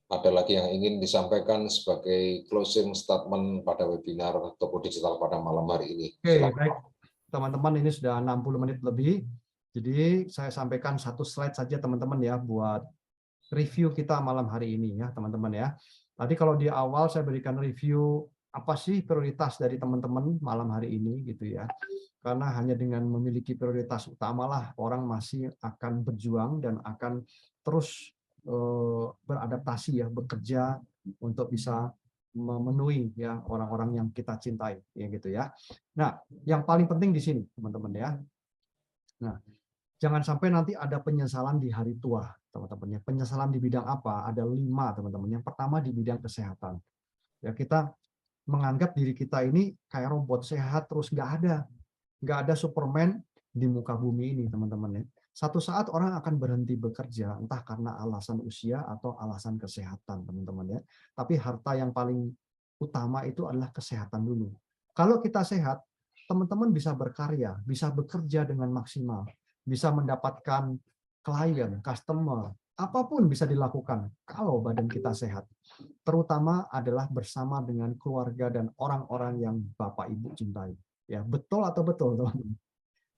ada lagi yang ingin disampaikan sebagai closing statement pada webinar Toko Digital pada malam hari ini. Oke, baik. Teman-teman ini sudah 60 menit lebih. Jadi saya sampaikan 1 slide saja teman-teman ya buat review kita malam hari ini ya teman-teman ya. Tadi kalau di awal saya berikan review apa sih prioritas dari teman-teman malam hari ini gitu ya. Karena hanya dengan memiliki prioritas utamalah orang masih akan berjuang dan akan terus beradaptasi ya, bekerja untuk bisa memenuhi ya orang-orang yang kita cintai ya gitu ya. Nah, yang paling penting di sini teman-teman ya. Nah, jangan sampai nanti ada penyesalan di hari tua, teman-teman ya. Penyesalan di bidang apa? Ada 5, teman-teman. Yang pertama di bidang kesehatan. Ya, kita menganggap diri kita ini kayak robot sehat terus nggak ada Superman di muka bumi ini, teman-teman ya. Satu saat orang akan berhenti bekerja, entah karena alasan usia atau alasan kesehatan, teman-teman ya. Tapi harta yang paling utama itu adalah kesehatan dulu. Kalau kita sehat, teman-teman bisa berkarya, bisa bekerja dengan maksimal, bisa mendapatkan klien, customer, apapun bisa dilakukan kalau badan kita sehat. Terutama adalah bersama dengan keluarga dan orang-orang yang Bapak Ibu cintai. Ya, betul atau betul, teman-teman?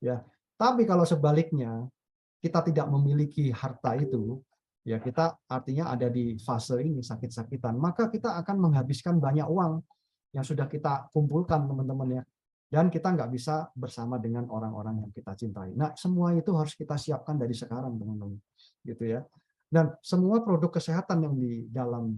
Ya. Tapi kalau sebaliknya, kita tidak memiliki harta itu, Ya, kita artinya ada di fase ini sakit-sakitan, maka kita akan menghabiskan banyak uang yang sudah kita kumpulkan, teman-teman ya. Dan kita nggak bisa bersama dengan orang-orang yang kita cintai. Nah, semua itu harus kita siapkan dari sekarang, teman-teman. Gitu ya. Dan semua produk kesehatan yang di dalam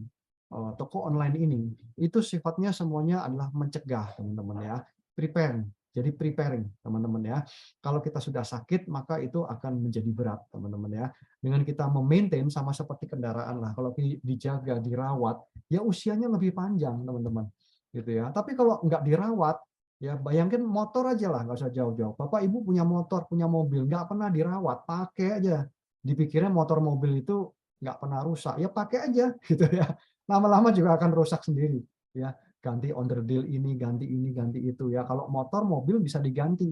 toko online ini, itu sifatnya semuanya adalah mencegah, teman-teman ya. Prepare. Jadi preparing, teman-teman ya. Kalau kita sudah sakit, maka itu akan menjadi berat, teman-teman ya. Dengan kita memaintain sama seperti kendaraan lah. Kalau dijaga, dirawat, ya usianya lebih panjang, teman-teman. Gitu ya. Tapi kalau nggak dirawat, ya bayangkan motor aja lah, nggak usah jauh-jauh. Bapak Ibu punya motor, punya mobil, nggak pernah dirawat, pakai aja. Dipikirnya motor mobil itu nggak pernah rusak, ya pakai aja, gitu ya. Lama-lama juga akan rusak sendiri, ya. Ganti onderdil ini, ganti itu ya. Kalau motor, mobil bisa diganti.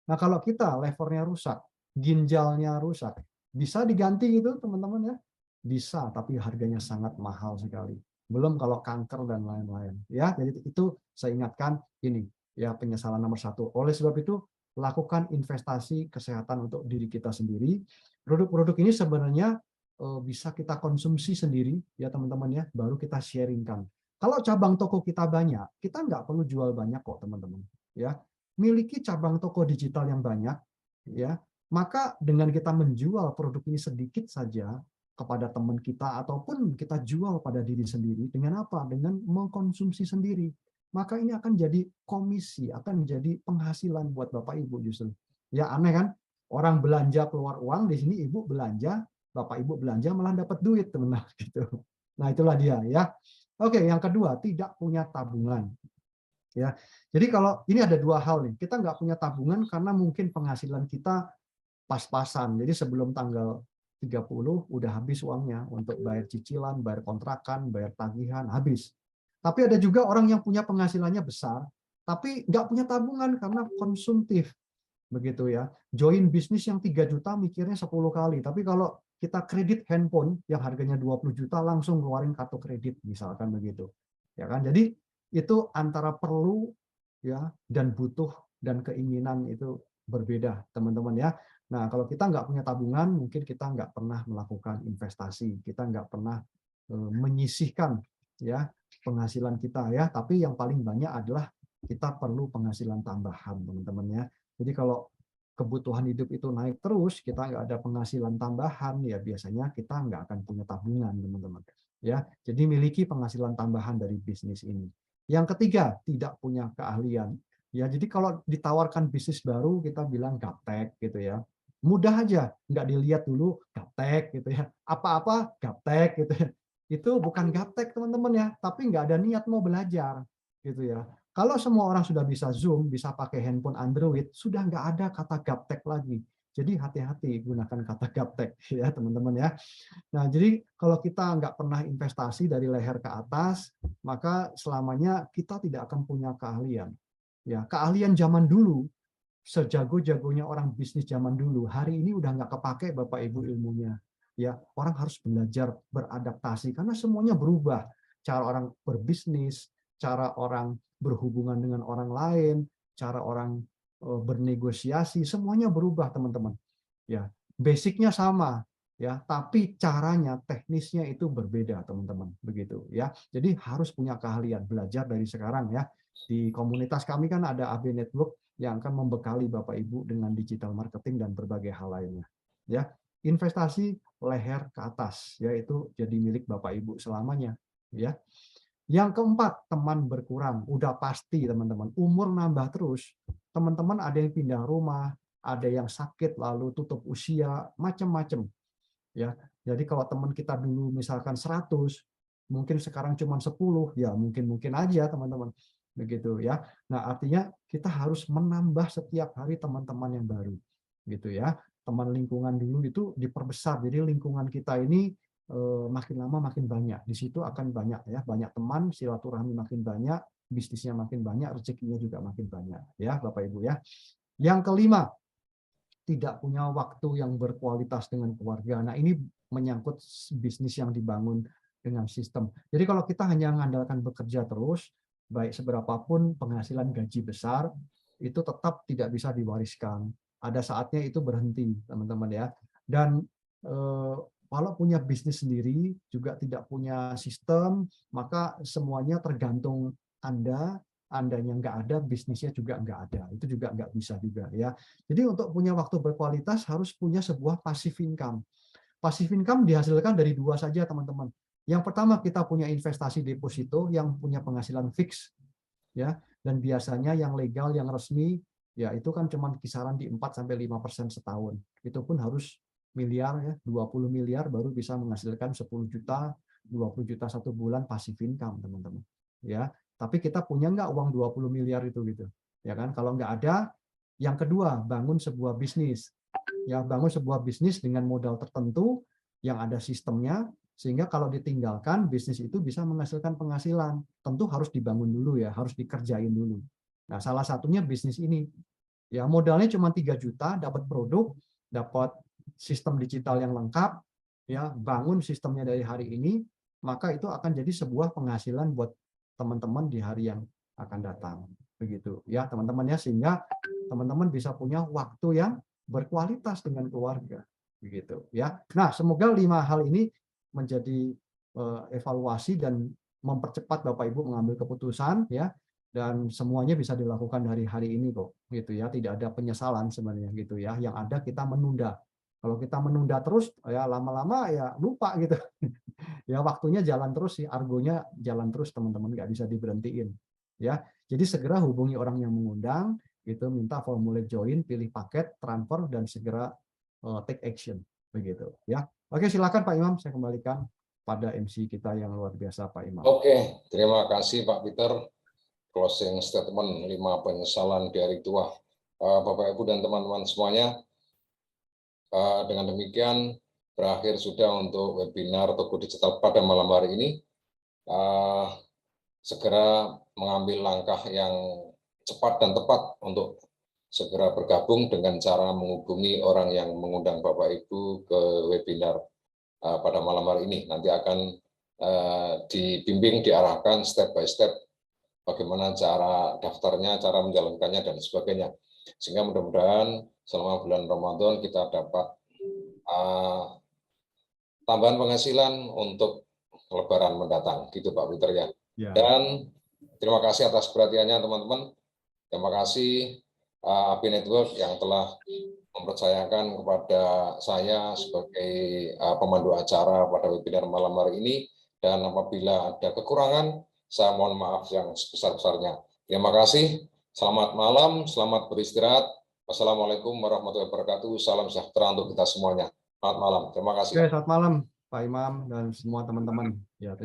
Nah, kalau kita levernya rusak, ginjalnya rusak, bisa diganti gitu, teman-teman ya? Bisa, tapi harganya sangat mahal sekali. Belum kalau kanker dan lain-lain. Ya, jadi itu saya ingatkan ini, ya penyesalan nomor 1. Oleh sebab itu, lakukan investasi kesehatan untuk diri kita sendiri. Produk-produk ini sebenarnya bisa kita konsumsi sendiri, ya teman-teman ya, baru kita sharingkan. Kalau cabang toko kita banyak, kita nggak perlu jual banyak kok, teman-teman. Ya, miliki cabang toko digital yang banyak, ya, maka dengan kita menjual produk ini sedikit saja kepada teman kita ataupun kita jual pada diri sendiri, dengan apa? Dengan mengkonsumsi sendiri. Maka ini akan jadi komisi, akan menjadi penghasilan buat Bapak Ibu justru. Ya aneh kan? Orang belanja keluar uang, di sini Ibu belanja, Bapak Ibu belanja malah dapat duit, teman-teman gitu. Nah, itulah dia ya. Oke, yang kedua, tidak punya tabungan. Ya, jadi kalau ini ada 2 hal nih, kita nggak punya tabungan karena mungkin penghasilan kita pas-pasan. Jadi sebelum tanggal 30 udah habis uangnya untuk bayar cicilan, bayar kontrakan, bayar tagihan, habis. Tapi ada juga orang yang punya penghasilannya besar, tapi nggak punya tabungan karena konsumtif. Begitu ya. Join bisnis yang 3 juta mikirnya 10 kali. Tapi kalau kita kredit handphone yang harganya 20 juta langsung keluarin kartu kredit misalkan begitu. Ya kan? Jadi itu antara perlu ya dan butuh dan keinginan itu berbeda, teman-teman ya. Nah, kalau kita nggak punya tabungan, mungkin kita nggak pernah melakukan investasi, kita nggak pernah menyisihkan ya penghasilan kita ya. Tapi yang paling banyak adalah kita perlu penghasilan tambahan, teman-teman ya. Jadi kalau kebutuhan hidup itu naik terus, kita nggak ada penghasilan tambahan, ya biasanya kita nggak akan punya tabungan, teman-teman. Ya, jadi miliki penghasilan tambahan dari bisnis ini. Yang ketiga, tidak punya keahlian. Ya, jadi kalau ditawarkan bisnis baru, kita bilang gaptek gitu ya. Mudah aja, nggak dilihat dulu gaptek gitu ya. Apa-apa gaptek gitu ya. Itu bukan gaptek teman-teman ya, tapi nggak ada niat mau belajar gitu ya. Kalau semua orang sudah bisa Zoom, bisa pakai handphone Android, sudah nggak ada kata gaptek lagi. Jadi hati-hati gunakan kata gaptek ya teman-teman ya. Nah, jadi kalau kita nggak pernah investasi dari leher ke atas, maka selamanya kita tidak akan punya keahlian. Ya, keahlian zaman dulu, sejago-jagonya orang bisnis zaman dulu, hari ini udah nggak kepake Bapak Ibu ilmunya. Ya, orang harus belajar beradaptasi karena semuanya berubah. Cara orang berbisnis, cara orang berhubungan dengan orang lain, cara orang bernegosiasi, semuanya berubah, teman-teman. Ya, basicnya sama, ya, tapi caranya, teknisnya itu berbeda, teman-teman. Begitu, ya. Jadi harus punya keahlian, belajar dari sekarang, ya. Di komunitas kami kan ada AB Network yang akan membekali Bapak Ibu dengan digital marketing dan berbagai hal lainnya. Ya, investasi leher ke atas, yaitu jadi milik Bapak Ibu selamanya. Ya. Yang keempat, teman berkurang. Udah pasti, teman-teman. Umur nambah terus. Teman-teman ada yang pindah rumah, ada yang sakit, lalu tutup usia, macam-macam. Ya, jadi kalau teman kita dulu misalkan 100, mungkin sekarang cuma 10, ya mungkin aja, teman-teman. Begitu ya. Nah, artinya kita harus menambah setiap hari teman-teman yang baru. Gitu ya. Teman lingkungan dulu itu diperbesar. Jadi lingkungan kita ini makin lama makin banyak. Di situ akan banyak ya, banyak teman, silaturahmi makin banyak, bisnisnya makin banyak, rezekinya juga makin banyak ya, Bapak Ibu ya. Yang kelima, tidak punya waktu yang berkualitas dengan keluarga. Nah, ini menyangkut bisnis yang dibangun dengan sistem. Jadi kalau kita hanya mengandalkan bekerja terus, baik seberapapun penghasilan gaji besar, itu tetap tidak bisa diwariskan. Ada saatnya itu berhenti, teman-teman ya. Dan Kalau punya bisnis sendiri, juga tidak punya sistem, maka semuanya tergantung Anda. Andanya nggak ada, bisnisnya juga nggak ada. Itu juga nggak bisa juga ya. Jadi untuk punya waktu berkualitas harus punya sebuah passive income. Passive income dihasilkan dari dua saja, teman-teman. Yang pertama, kita punya investasi deposito yang punya penghasilan fix, ya, dan biasanya yang legal, yang resmi, ya itu kan cuma kisaran di 4-5% setahun. Itu pun harus miliar, ya, 20 miliar baru bisa menghasilkan 10 juta, 20 juta satu bulan passive income, teman-teman. Ya, tapi kita punya nggak uang 20 miliar itu gitu, ya kan? Kalau nggak ada, yang kedua, bangun sebuah bisnis. Ya, bangun sebuah bisnis dengan modal tertentu yang ada sistemnya, sehingga kalau ditinggalkan bisnis itu bisa menghasilkan penghasilan. Tentu harus dibangun dulu ya, harus dikerjain dulu. Nah, salah satunya bisnis ini. Ya, modalnya cuma 3 juta, dapat produk, dapat sistem digital yang lengkap, ya, bangun sistemnya dari hari ini, maka itu akan jadi sebuah penghasilan buat teman-teman di hari yang akan datang. Begitu ya, teman-teman ya, sehingga teman-teman bisa punya waktu yang berkualitas dengan keluarga. Begitu ya. Nah, semoga 5 hal ini menjadi evaluasi dan mempercepat Bapak Ibu mengambil keputusan ya, dan semuanya bisa dilakukan dari hari ini kok gitu ya, tidak ada penyesalan sebenarnya gitu ya. Yang ada kita menunda. Kalau kita menunda terus ya lama-lama ya lupa gitu. Ya waktunya jalan terus sih, argonya jalan terus teman-teman, nggak bisa diberhentiin ya. Jadi segera hubungi orang yang mengundang gitu, minta formulir join, pilih paket, transfer, dan segera take action begitu ya. Oke, silakan Pak Imam, saya kembalikan pada MC kita yang luar biasa, Pak Imam. Oke, terima kasih Pak Peter. Closing statement 5 penyesalan di hari tua. Bapak Ibu dan teman-teman semuanya, dengan demikian berakhir sudah untuk webinar Toko Digital pada malam hari ini. Segera mengambil langkah yang cepat dan tepat untuk segera bergabung dengan cara menghubungi orang yang mengundang Bapak Ibu ke webinar pada malam hari ini. Nanti akan dibimbing, diarahkan step by step bagaimana cara daftarnya, cara menjalankannya, dan sebagainya. Sehingga mudah-mudahan selama bulan Ramadan kita dapat tambahan penghasilan untuk Lebaran mendatang, gitu Pak Peter ya. Dan terima kasih atas perhatiannya teman-teman. Terima kasih API Network yang telah mempercayakan kepada saya sebagai pemandu acara pada webinar malam hari ini. Dan apabila ada kekurangan, saya mohon maaf yang sebesar-besarnya. Terima kasih. Selamat malam, selamat beristirahat. Wassalamualaikum warahmatullahi wabarakatuh. Salam sejahtera untuk kita semuanya. Selamat malam. Terima kasih. Oke, selamat malam Pak Imam dan semua teman-teman. Ya, terima